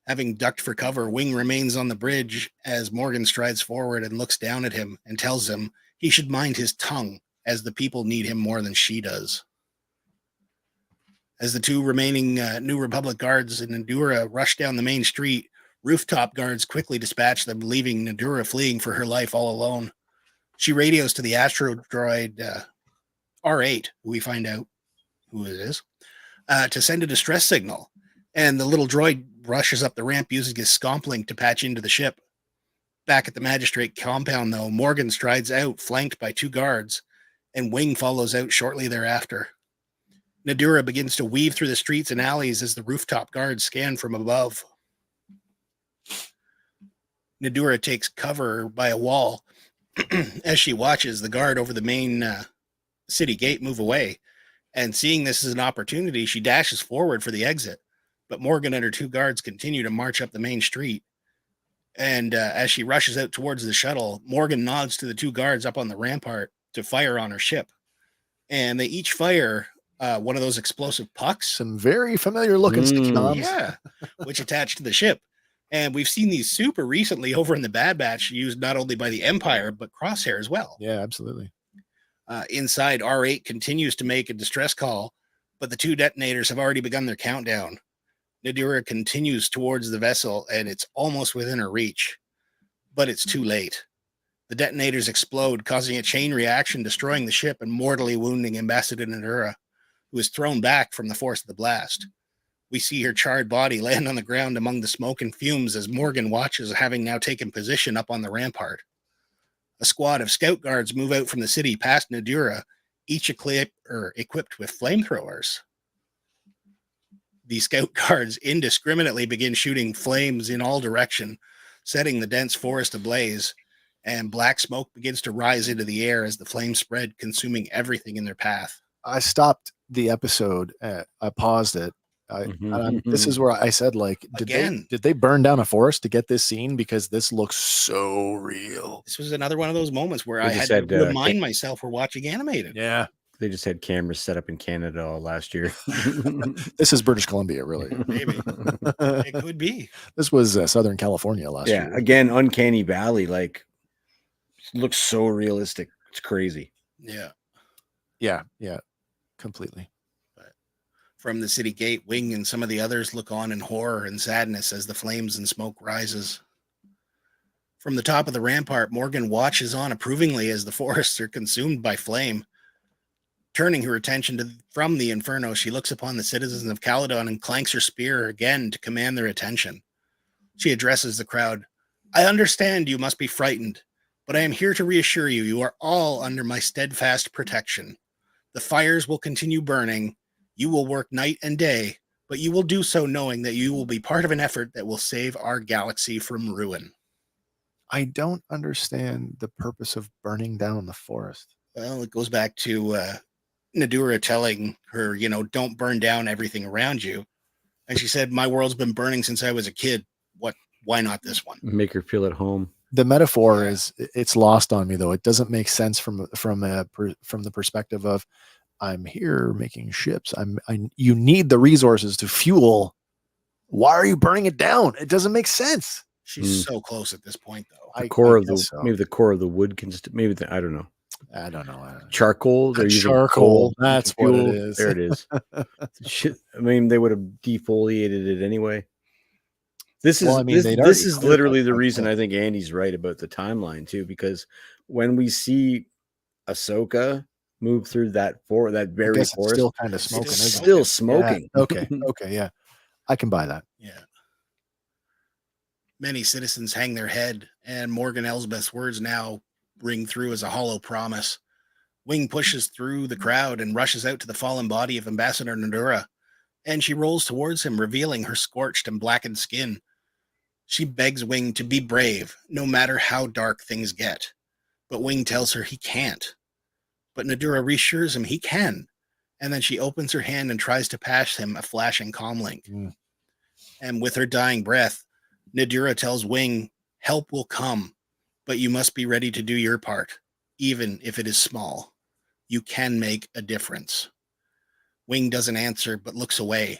Having ducked for cover, Wing remains on the bridge as Morgan strides forward and looks down at him and tells him he should mind his tongue as the people need him more than she does. As the two remaining New Republic guards and Nadira rush down the main street, rooftop guards quickly dispatch them, leaving Nadira fleeing for her life all alone. She radios to the astro droid R8, who we find out who it is, to send a distress signal. And the little droid rushes up the ramp using his scomplink to patch into the ship. Back at the magistrate compound, though, Morgan strides out, flanked by two guards, and Wing follows out shortly thereafter. Nadira begins to weave through the streets and alleys as the rooftop guards scan from above. Nadira takes cover by a wall as she watches the guard over the main city gate move away. And seeing this as an opportunity, she dashes forward for the exit. But Morgan and her two guards continue to march up the main street. And as she rushes out towards the shuttle, Morgan nods to the two guards up on the rampart to fire on her ship. And they each fire one of those explosive pucks. Some very familiar looking sticky bombs. Yeah, which attach to the ship. And we've seen these super recently over in the Bad Batch, used not only by the Empire, but Crosshair as well. Yeah, absolutely. Inside, R8 continues to make a distress call, but the two detonators have already begun their countdown. Nadira continues towards the vessel, and it's almost within her reach. But it's too late. The detonators explode, causing a chain reaction, destroying the ship and mortally wounding Ambassador Nadira, who is thrown back from the force of the blast. We see her charred body land on the ground among the smoke and fumes as Morgan watches, having now taken position up on the rampart. A squad of scout guards move out from the city past Nadira, each equipped with flamethrowers. The scout guards indiscriminately begin shooting flames in all direction, setting the dense forest ablaze. and black smoke begins to rise into the air as the flames spread, consuming everything in their path. I stopped the episode. I paused it. This is where I said, like, did they burn down a forest to get this scene? Because this looks so real. This was another one of those moments where I had to remind myself we're watching animated. Yeah. They just had cameras set up in Canada all last year. This is British Columbia, really. Maybe. It could be. This was Southern California last year. Yeah, again, Uncanny Valley, like, looks so realistic. It's crazy. Yeah. Yeah, completely. But from the city gate, Wing and some of the others look on in horror and sadness as the flames and smoke rises. From the top of the rampart, Morgan watches on approvingly as the forests are consumed by flame. Turning her attention from the inferno, she looks upon the citizens of Caledon and clanks her spear again to command their attention. She addresses the crowd. I understand you must be frightened, but I am here to reassure you, you are all under my steadfast protection. The fires will continue burning. You will work night and day, but you will do so knowing that you will be part of an effort that will save our galaxy from ruin. I don't understand the purpose of burning down the forest. Well, it goes back to Nadura telling her, don't burn down everything around you. And she said, my world's been burning since I was a kid. Why not this one? Make her feel at home. The metaphor it's lost on me, though. It doesn't make sense from the perspective of, I'm here making ships. You need the resources to fuel. Why are you burning it down? It doesn't make sense. She's so close at this point, though. Maybe the core of the wood can I don't know. I don't know. Charcoal. They're using charcoal. That's what it is. There it is. I mean, they would have defoliated it anyway. This is literally the reason I think Andy's right about the timeline too, because when we see Ahsoka move through that very forest, it's still kind of smoking. It's still smoking. Yeah. Okay, yeah, I can buy that. Yeah. Many citizens hang their head, and Morgan Elsbeth's words now ring through as a hollow promise. Wing pushes through the crowd and rushes out to the fallen body of Ambassador Nadura, and she rolls towards him, revealing her scorched and blackened skin. She begs Wing to be brave, no matter how dark things get. But Wing tells her he can't. But Nadura reassures him he can, and then she opens her hand and tries to pass him a flashing comlink. And with her dying breath, Nadura tells Wing, help will come, but you must be ready to do your part, even if it is small. You can make a difference. Wing doesn't answer, but looks away.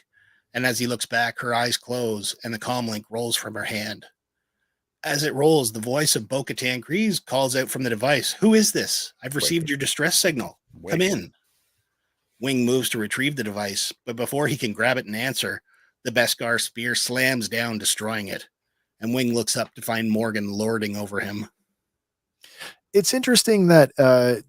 And as he looks back, her eyes close, and the comlink rolls from her hand. As it rolls, the voice of Bo-Katan Kryze calls out from the device, who is this? I've received your distress signal. Come in. Wing moves to retrieve the device, but before he can grab it and answer, the Beskar spear slams down, destroying it. And Wing looks up to find Morgan lording over him. It's interesting that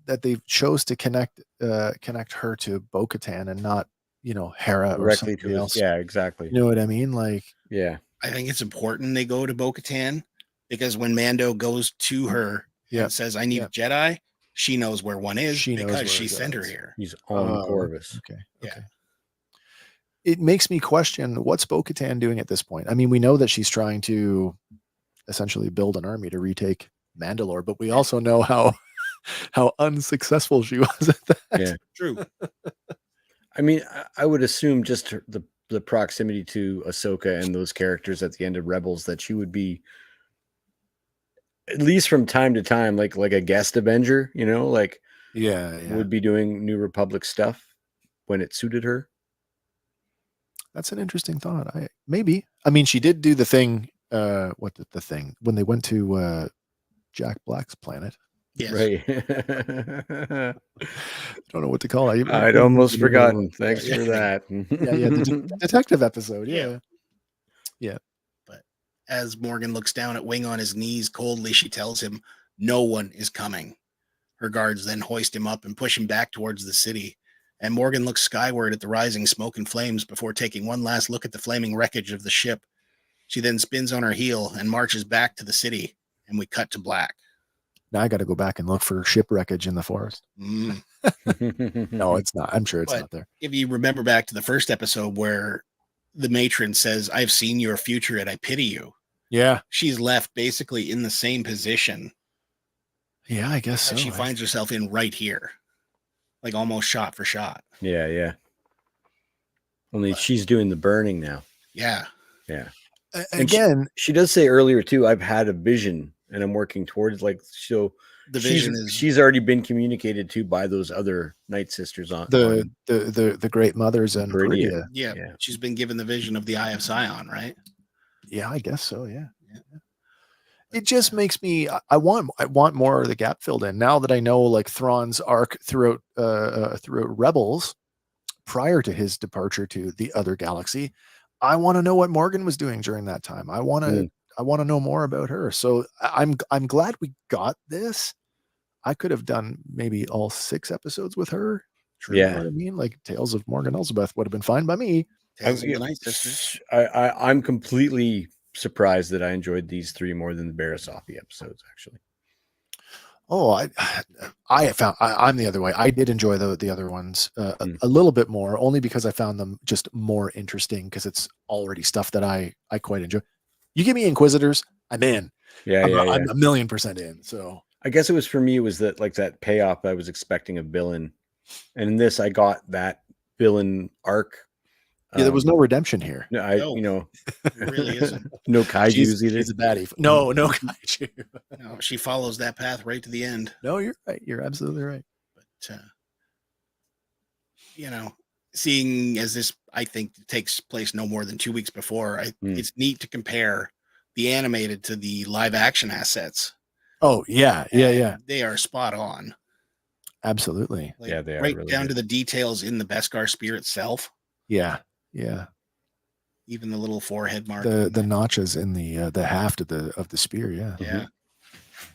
they chose to connect her to Bo-Katan and not, Hera directly or somebody else. Yeah, exactly. You know what I mean? Like, yeah, I think it's important they go to Bo-Katan, because when Mando goes to her and says, I need a Jedi, she knows where one is because she sent her here. He's on Corvus. Okay. Yeah. It makes me question, what's Bo-Katan doing at this point? I mean, we know that she's trying to essentially build an army to retake Mandalore, but we also know how unsuccessful she was at that. Yeah, true. I mean, I would assume just the proximity to Ahsoka and those characters at the end of Rebels, that she would be, at least from time to time, like a guest Avenger, would be doing New Republic stuff when it suited her. That's an interesting thought. I mean, she did do the thing. What did the thing when they went to Jack Black's planet? Yes. Right. I don't know what to call it. I'd almost forgotten. Thanks for that. The detective episode. Yeah. But as Morgan looks down at Wing on his knees coldly, she tells him no one is coming. Her guards then hoist him up and push him back towards the city. And Morgan looks skyward at the rising smoke and flames before taking one last look at the flaming wreckage of the ship. She then spins on her heel and marches back to the city, and we cut to black. Now I got to go back and look for ship wreckage in the forest. No, it's not. I'm sure it's not there. If you remember back to the first episode where the matron says, I've seen your future and I pity you. Yeah. She's left basically in the same position Yeah, I guess so. that she finds herself in right here, like almost shot for shot. Yeah. Only she's doing the burning now. Yeah. Again, she does say earlier too, I've had a vision and I'm working towards, like, so the vision she's already been communicated to by those other Night Sisters on the Great Mothers and Peridia. Peridia. Yeah, she's been given the vision of the Eye of Sion, right? Yeah, I guess so. Yeah. It just makes me. I want more of the gap filled in now that I know like Thrawn's arc throughout Rebels, prior to his departure to the other galaxy. I want to know what Morgan was doing during that time. I want to know more about her. So I'm glad we got this. I could have done maybe all 6 episodes with her. True, yeah, you know what I mean, like Tales of Morgan Elsbeth would have been fine by me. Tales of the Night Sisters. I'm completely surprised that I enjoyed these 3 more than the Barriss Offee episodes, actually. Oh, I'm the other way. I did enjoy the other ones a little bit more, only because I found them just more interesting because it's already stuff that I quite enjoy. You give me Inquisitors, I'm in. I'm 1,000,000% in. So I guess it was, for me, it was that payoff I was expecting of Billin, and in this I got that Billin arc. Yeah, there was no redemption here. No, it really isn't. No kaijus either. She's a baddie. No kaiju. No, she follows that path right to the end. No, you're right. You're absolutely right. But seeing as this, I think, takes place no more than 2 weeks before, it's neat to compare the animated to the live action assets. Oh yeah. They are spot on. Absolutely. Like, yeah, they are right really down good. to the details in the Beskar spear itself. Yeah. Even the little forehead mark, the notches in the haft of the spear. Yeah.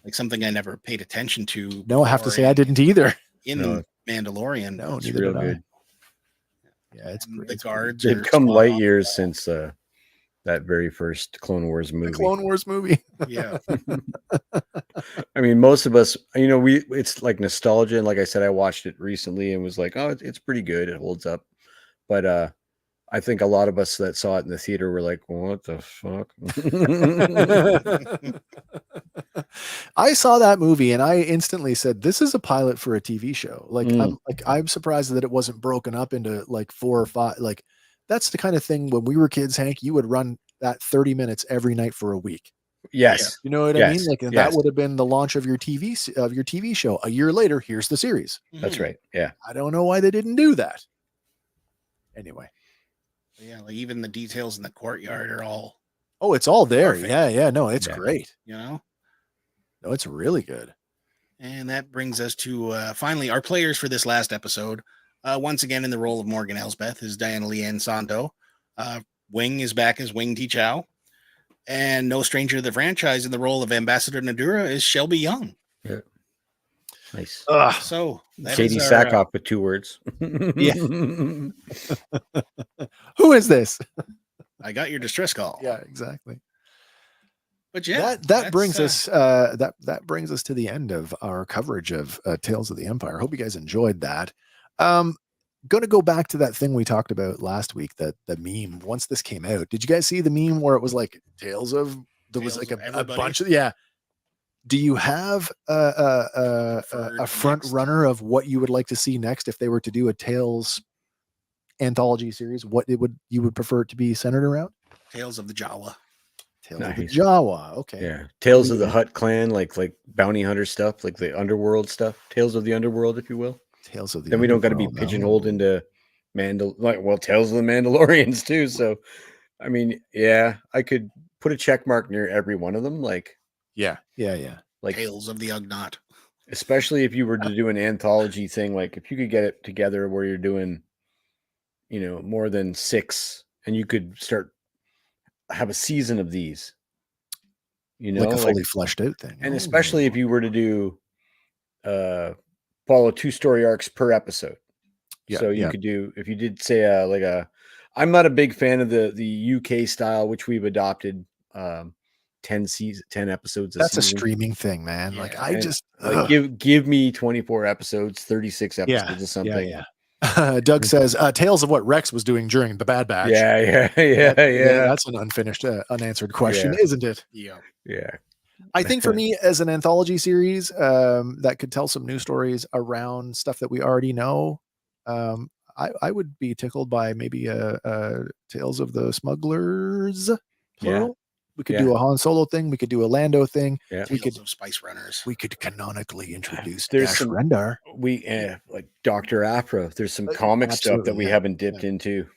Like something I never paid attention to. No, I have to say I didn't either. In Mandalorian. No, it's real good. Yeah, it's great. The guards. They've come light years since that very first Clone Wars movie. The Clone Wars movie. Yeah. I mean, most of us, it's like nostalgia. And like I said, I watched it recently and was like, oh, it's pretty good. It holds up. But I think a lot of us that saw it in the theater were like, what the fuck? I saw that movie and I instantly said, this is a pilot for a TV show. Like, I'm surprised that it wasn't broken up into like 4 or 5. Like, that's the kind of thing when we were kids, Hank, you would run that 30 minutes every night for a week. Yes. You know what I mean? Like, that would have been the launch of your TV show. A year later, here's the series. That's right. Yeah. I don't know why they didn't do that. Anyway. Yeah, like even the details in the courtyard are all. Oh, it's all there. Perfect. Yeah. No, it's great. No, it's really good. And that brings us to finally our players for this last episode. Once again, in the role of Morgan Elsbeth is Diana Leanne Santo. Wing is back as Wing Ti Chow. And no stranger to the franchise in the role of Ambassador Nadura is Shelby Young. Yeah. Nice. So Sadie Sackhoff with 2 words. Yeah. Who is this? I got your distress call. Yeah, exactly. But yeah, that brings us that brings us to the end of our coverage of Tales of the Empire. Hope you guys enjoyed that. Going to go back to that thing we talked about last week, the meme. Once this came out, did you guys see the meme where it was like Tales of? There was like a bunch of Do you have a front runner of what you would like to see next if they were to do a Tales anthology series? What you would prefer it to be centered around? Tales of the Jawa. Tales of the Jawa. Okay. Yeah. Tales of the Hutt clan, like bounty hunter stuff, like the underworld stuff. Tales of the underworld, if you will. Tales of the. Then we don't got to be pigeonholed into Tales of the Mandalorians too. So, I mean, yeah, I could put a check mark near every one of them. Like. Yeah. Like Tales of the Ugnaught. Especially if you were to do an anthology thing, like if you could get it together where you're doing, more than 6, and you could have a season of these, like a fully fleshed out thing. And especially if you were to do follow 2 story arcs per episode. Yeah. So you could do, if you did say I'm not a big fan of the UK style, which we've adopted. 10 episodes. That's a streaming thing, man. Yeah. Like I just give me 24 episodes, 36 episodes or something. Yeah. Doug says Tales of what Rex was doing during the Bad Batch. Yeah. That's an unfinished, unanswered question, isn't it? Yeah. I think for me, as an anthology series that could tell some new stories around stuff that we already know, I would be tickled by maybe a Tales of the Smugglers, plural. We could do a Han Solo thing. We could do a Lando thing. We Tales could of Spice Runners. We could canonically introduce There's Dash some Rendar. like Dr. Afra. There's some comic stuff that we haven't dipped into.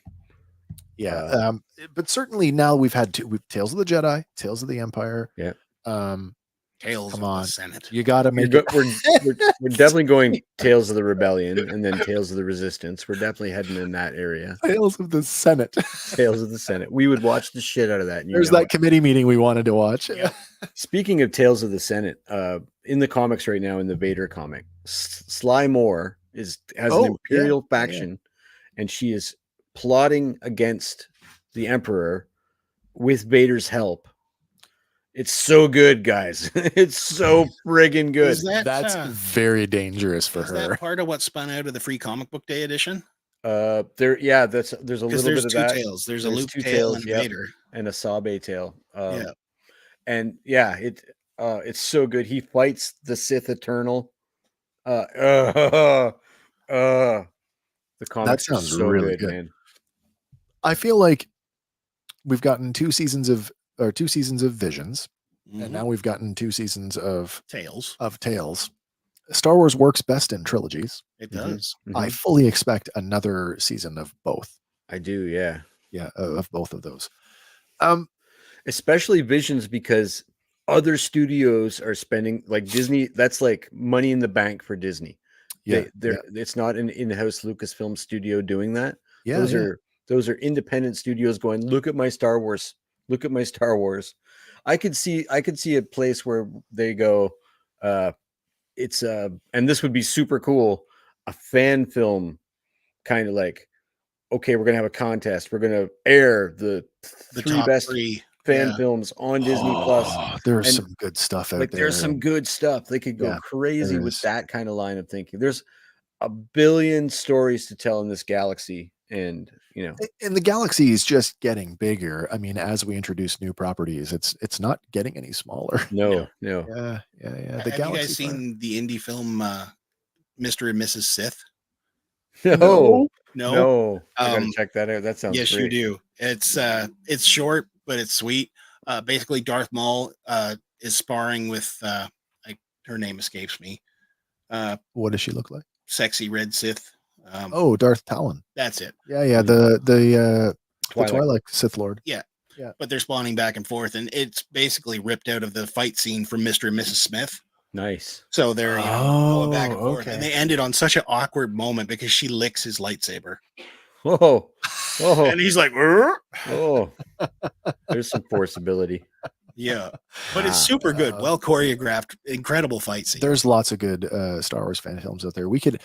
Yeah, but certainly now we've had Tales of the Jedi, Tales of the Empire. Yeah. Tales of the Senate. You got to make it. We're definitely going Tales of the Rebellion and then Tales of the Resistance. We're definitely heading in that area. Tales of the Senate. Tales of the Senate. We would watch the shit out of that. There's that committee meeting we wanted to watch. Yeah. Speaking of Tales of the Senate, in the comics right now, in the Vader comic, Sly Moore has an Imperial faction, and she is plotting against the Emperor with Vader's help. It's so good, guys. It's so friggin' good. That's very dangerous for her. Is that part of what spun out of the Free Comic Book Day edition? There's a little bit of that. Tales. There's a Luke tale and a Vader. And a Sabe tale. It's so good. He fights the Sith Eternal. The comic sounds so really good, man. I feel like we've gotten 2 seasons of Visions, and now we've gotten 2 seasons of Tales. Star Wars works best in trilogies. It does. I fully expect another season of both. I do, yeah. Yeah, of both of those. Especially Visions, because other studios are spending, like Disney, that's like money in the bank for Disney. Yeah, it's not an in-house Lucasfilm studio doing that. Yeah, those are independent studios going, look at my Star Wars. Look at my Star Wars. I could see a place where they go, and this would be super cool, a fan film, kind of like, okay, we're gonna have a contest. We're gonna air the 3 best fan films on Disney Plus. There's some good stuff out there. There's some good stuff. They could go crazy with that kind of line of thinking. There's a billion stories to tell in this galaxy, and and the galaxy is just getting bigger. I mean, as we introduce new properties, it's not getting any smaller. No. Yeah. Have you guys seen the indie film Mr. and Mrs. Sith? No. I gotta check that out. That sounds yes, great. You do. It's short, but it's sweet. Basically, Darth Maul is sparring with her name escapes me. What does she look like? Sexy red Sith. Darth Talon. That's it. Yeah. The Twilight Sith Lord. Yeah. But they're spawning back and forth, and it's basically ripped out of the fight scene from Mr. and Mrs. Smith. Nice. So they're going back and forth, and they ended on such an awkward moment because she licks his lightsaber. Oh, and he's like, there's some forceability. Yeah, but it's super good, well choreographed, incredible fight scene. There's lots of good Star Wars fan films out there. We could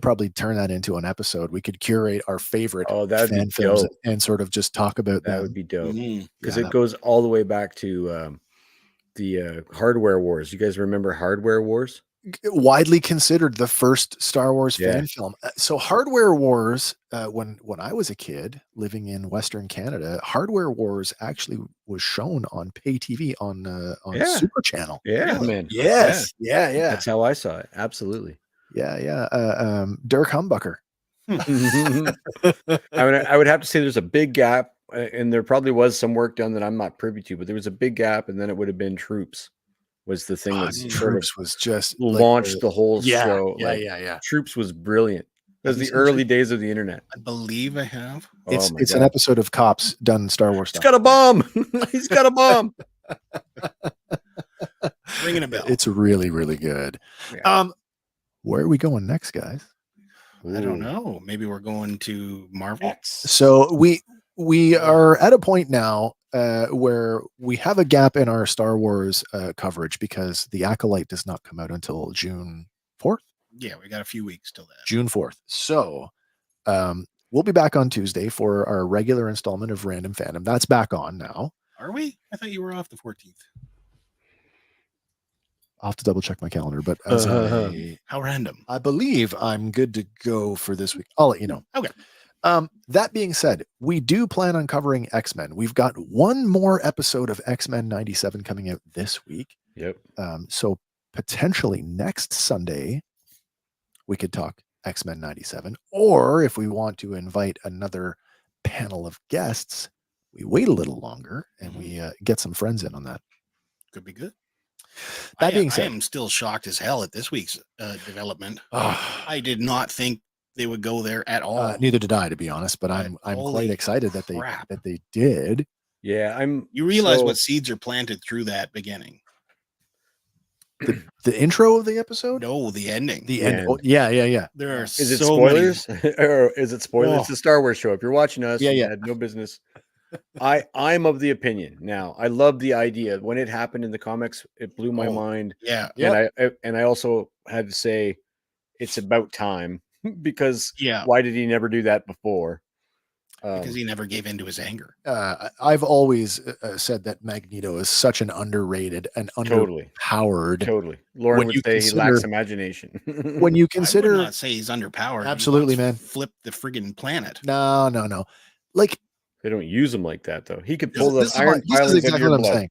probably turn that into an episode. We could curate our favorite fan films and sort of just talk about that. Them. Would be dope because it goes all the way back to the Hardware Wars. You guys remember Hardware Wars? Widely considered the first Star Wars fan film. So Hardware Wars, when I was a kid living in Western Canada, Hardware Wars actually was shown on pay TV on Super Channel. Yeah, man. Yes. Yeah. That's how I saw it. Absolutely. Yeah. Dirk Humbucker. I would have to say there's a big gap, and there probably was some work done that I'm not privy to, but there was a big gap, and then it would have been Troops. Was the thing that Troops was just launched the whole show. Yeah. Troops was brilliant. That was the early days of the internet. I believe I have. It's an episode of Cops done Star Wars stuff. He's got a bomb. He's got a bomb. Ringing a bell. It's really, really good. Yeah. Where are we going next, guys? I don't know. Maybe we're going to Marvel. So we are at a point now where we have a gap in our Star Wars coverage because The Acolyte does not come out until June 4th. Yeah, we got a few weeks till that. June 4th. So we'll be back on Tuesday for our regular installment of Random Fandom. That's back on now. Are we? I thought you were off the 14th. I'll have to double check my calendar, but how random. I believe I'm good to go for this week. I'll let you know. Okay. That being said, we do plan on covering X-Men. We've got one more episode of X-Men 97 coming out this week. Yep. So potentially next Sunday, we could talk X-Men 97. Or if we want to invite another panel of guests, we wait a little longer and we get some friends in on that. Could be good. That being said, I am still shocked as hell at this week's development. I did not think they would go there at all. Neither did I, to be honest, but I'm quite excited that they did. Yeah, you realize what seeds are planted through that beginning. The intro of the episode? No, the ending. The end. Oh, yeah. There are Is it spoilers? Or is it spoilers? It's a Star Wars show. If you're watching us, you had no business. I'm of the opinion. Now, I love the idea. When it happened in the comics, it blew my mind. Yeah. And I also had to say it's about time because why did he never do that before? Because he never gave in to his anger. I've always said that Magneto is such an underrated and underpowered. Totally. Lauren would say he lacks imagination. When you consider, I would not say he's underpowered. Absolutely, man. Flip the friggin' planet. No. Like, they don't use him like that, though. He could pull the iron filings of exactly your what I'm blood. saying.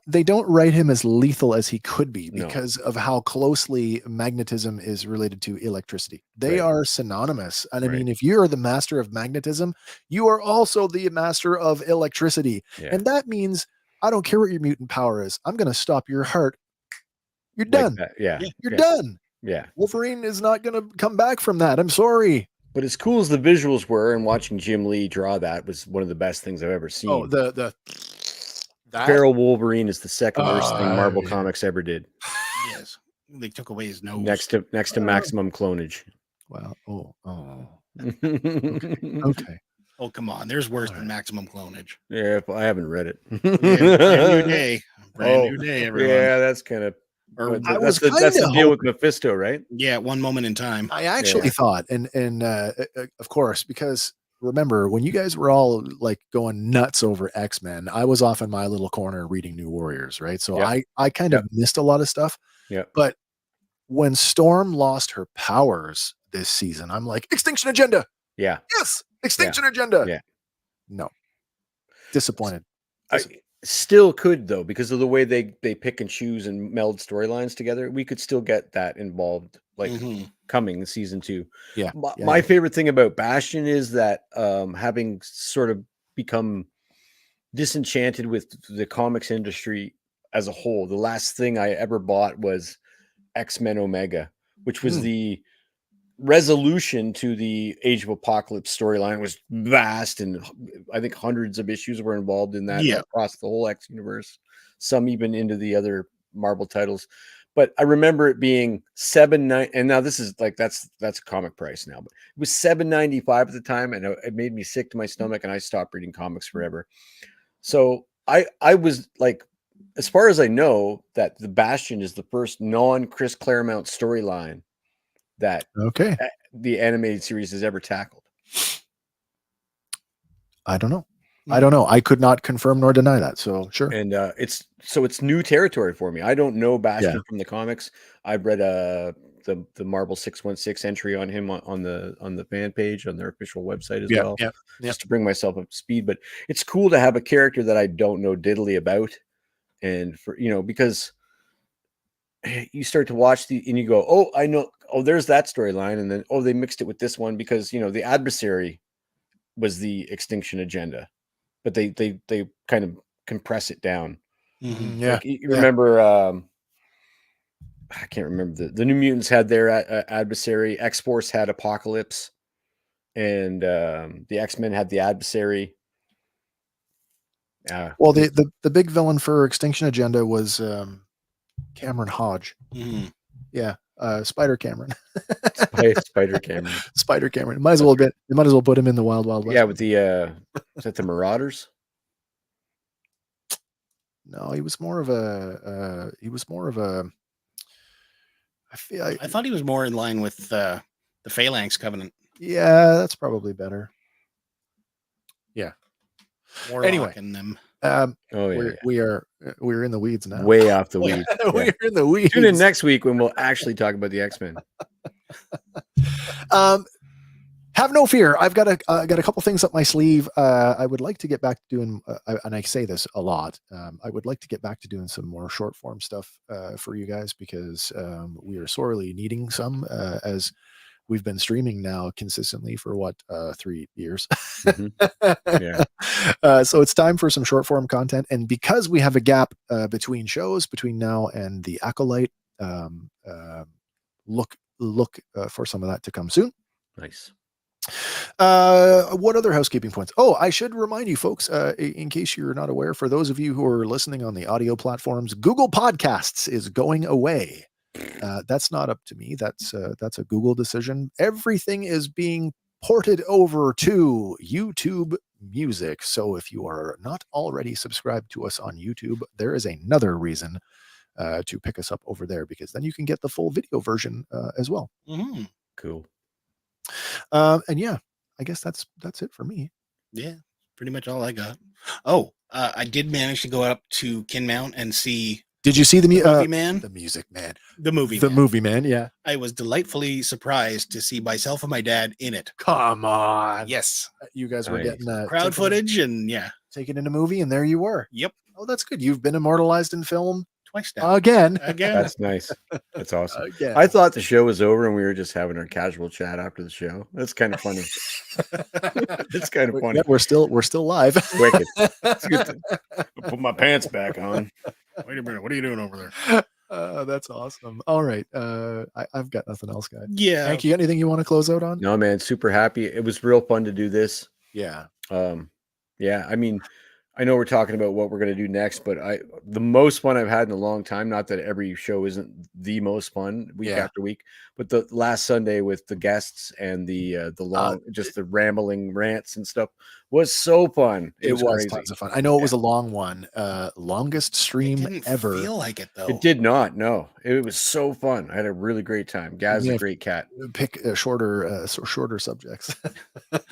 They don't write him as lethal as he could be because of how closely magnetism is related to electricity. They are synonymous. And I mean, if you're the master of magnetism, you are also the master of electricity. Yeah. And that means I don't care what your mutant power is. I'm going to stop your heart. You're done. You're done. Yeah. Wolverine is not going to come back from that. I'm sorry. But as cool as the visuals were, and watching Jim Lee draw that was one of the best things I've ever seen. Oh, the Feral Wolverine is the second worst thing Marvel Comics ever did. Yes, they took away his nose. Next to maximum clonage. Wow. Okay. Oh, come on. There's worse than maximum clonage. Yeah, I haven't read it. Brand new day. Brand new day, everyone. Yeah, that's kind of. That's the deal with Mephisto, right? Yeah, one moment in time. I actually thought, and of course, because remember when you guys were all like going nuts over X-Men, I was off in my little corner reading New Warriors, right? So I kind of missed a lot of stuff. Yeah. But when Storm lost her powers this season, I'm like, Extinction Agenda. Yeah. Yes, Extinction Agenda. Yeah. No. Disappointed. I still could, though, because of the way they pick and choose and meld storylines together. We could still get that involved, like coming in season 2. Yeah. My favorite thing about Bastion is that having sort of become disenchanted with the comics industry as a whole, the last thing I ever bought was X-Men Omega, which was the resolution to the Age of Apocalypse storyline. Was vast, and I think hundreds of issues were involved in that across the whole X universe, some even into the other Marvel titles. But I remember it being $7.90, and now this is like that's a comic price now, but it was $7.95 at the time, and it made me sick to my stomach, and I stopped reading comics forever. So I was like, as far as I know, that the Bastion is the first non-Chris Claremont storyline that the animated series has ever tackled. I don't know. I could not confirm nor deny that. So sure. And it's new territory for me. I don't know Bastion from the comics. I've read the Marvel 616 entry on him on the fan page on their official website as well. Yeah. Just to bring myself up to speed. But it's cool to have a character that I don't know diddly about. And for because you start to watch and you go, oh, I know, oh, there's that storyline, and then they mixed it with this one because the adversary was the Extinction Agenda, but they kind of compress it down. Mm-hmm. Yeah, like, you remember? I can't remember the New Mutants had their adversary, X-Force had Apocalypse, and the X-Men had the adversary. Well, the big villain for Extinction Agenda was Cameron Hodge. Mm-hmm. Yeah, Spider Cameron. Spider Cameron. Spider Cameron. Might as well put him in the Wild Wild West. Yeah, with the is that the Marauders? No, he was more of a. I thought he was more in line with the Phalanx Covenant. Yeah, that's probably better. Yeah. More anyway, in them. We're in the weeds now. Way off the weeds. We're in the weeds. Tune in next week when we'll actually talk about the X-Men. have no fear. I've got a couple things up my sleeve. I would like to get back to doing, and I say this a lot. I would like to get back to doing some more short form stuff for you guys because we are sorely needing some as we've been streaming now consistently for 3 years. Yeah. So it's time for some short form content, and because we have a gap between shows between now and the Acolyte, look for some of that to come soon. Nice. What other housekeeping points? Oh, I should remind you folks, in case you're not aware, for those of you who are listening on the audio platforms, Google Podcasts is going away. That's not up to me. That's a Google decision. Everything is being ported over to YouTube Music. So if you are not already subscribed to us on YouTube, there is another reason to pick us up over there, because then you can get the full video version as well. Mm-hmm. Cool. And yeah, I guess that's it for me. Yeah, pretty much all I got. Oh, I did manage to go up to Kinmount and see. Did you see the Movie Man? The Music Man. The movie. The Man. Movie Man, yeah. I was delightfully surprised to see myself and my dad in it. Come on. Yes. You guys were Nice. getting Crowd footage and yeah. taken in a movie, and there you were. Yep. Oh, that's good. You've been immortalized in film Twice now. again. That's nice. That's awesome. Again. I thought the show was over and we were just having our casual chat after the show. That's kind of funny. It's kind of funny. Yeah, we're still live. Wicked. It's good to put my pants back on. Wait a minute. What are you doing over there? That's awesome. All right. I've got nothing else, guys. Yeah. Hank, you got anything you want to close out on? No, man, super happy. It was real fun to do this. Yeah. Yeah, I mean, I know we're talking about what we're going to do next, but the most fun I've had in a long time, not that every show isn't the most fun week after week, but the last Sunday with the guests and the long, just the rambling rants and stuff was so fun. It was crazy. tons of fun. I know it was a long one. Longest stream ever. Feel like it though. It did not. No, it was so fun. I had a really great time. Gaz is a great cat. Pick shorter subjects.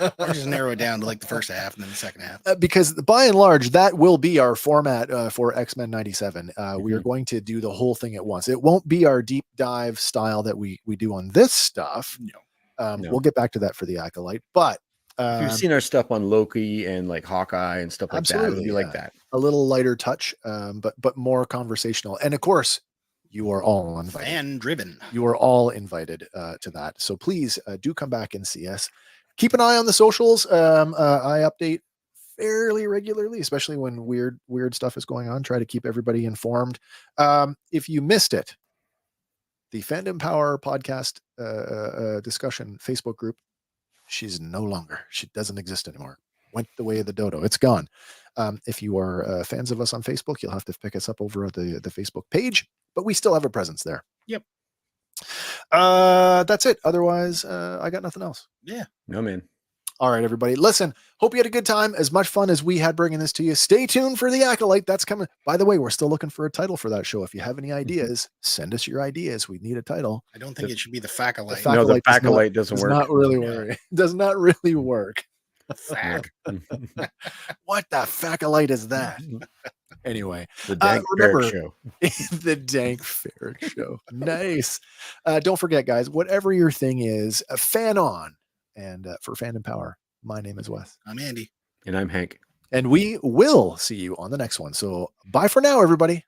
Or just narrow it down to like the first half and then the second half. Because by and large, that will be our format for X-Men 97. We are going to do the whole thing at once. It won't be our deep dive style that we do on this stuff. No. We'll get back to that for the Acolyte, but if you've seen our stuff on Loki and like Hawkeye and stuff like that, it would be like that. A little lighter touch, but more conversational. And of course, you are all invited. Fan driven. You are all invited to that. So please do come back and see us. Keep an eye on the socials. I update fairly regularly, especially when weird stuff is going on. Try to keep everybody informed. If you missed it, the Fandom Power podcast discussion Facebook group, she's no longer. She doesn't exist anymore. Went the way of the dodo. It's gone. If you are fans of us on Facebook, you'll have to pick us up over at the Facebook page, but we still have a presence there. Yep. That's it. Otherwise, I got nothing else. Yeah. No, man. All right, everybody. Listen, hope you had a good time. As much fun as we had bringing this to you. Stay tuned for the Acolyte. That's coming. By the way, we're still looking for a title for that show. If you have any ideas, send us your ideas. We need a title. I don't think it should be the Facolite. No, the Facolite doesn't work. Not really work. Does not really work. Fac. What the Facolite is that? Anyway, the Dank Ferret Show. The Dank Ferret Show. Nice. Don't forget, guys, whatever your thing is, fan on. And for Fandom Power, my name is Wes. I'm Andy. And I'm Hank. And we will see you on the next one. So bye for now, everybody.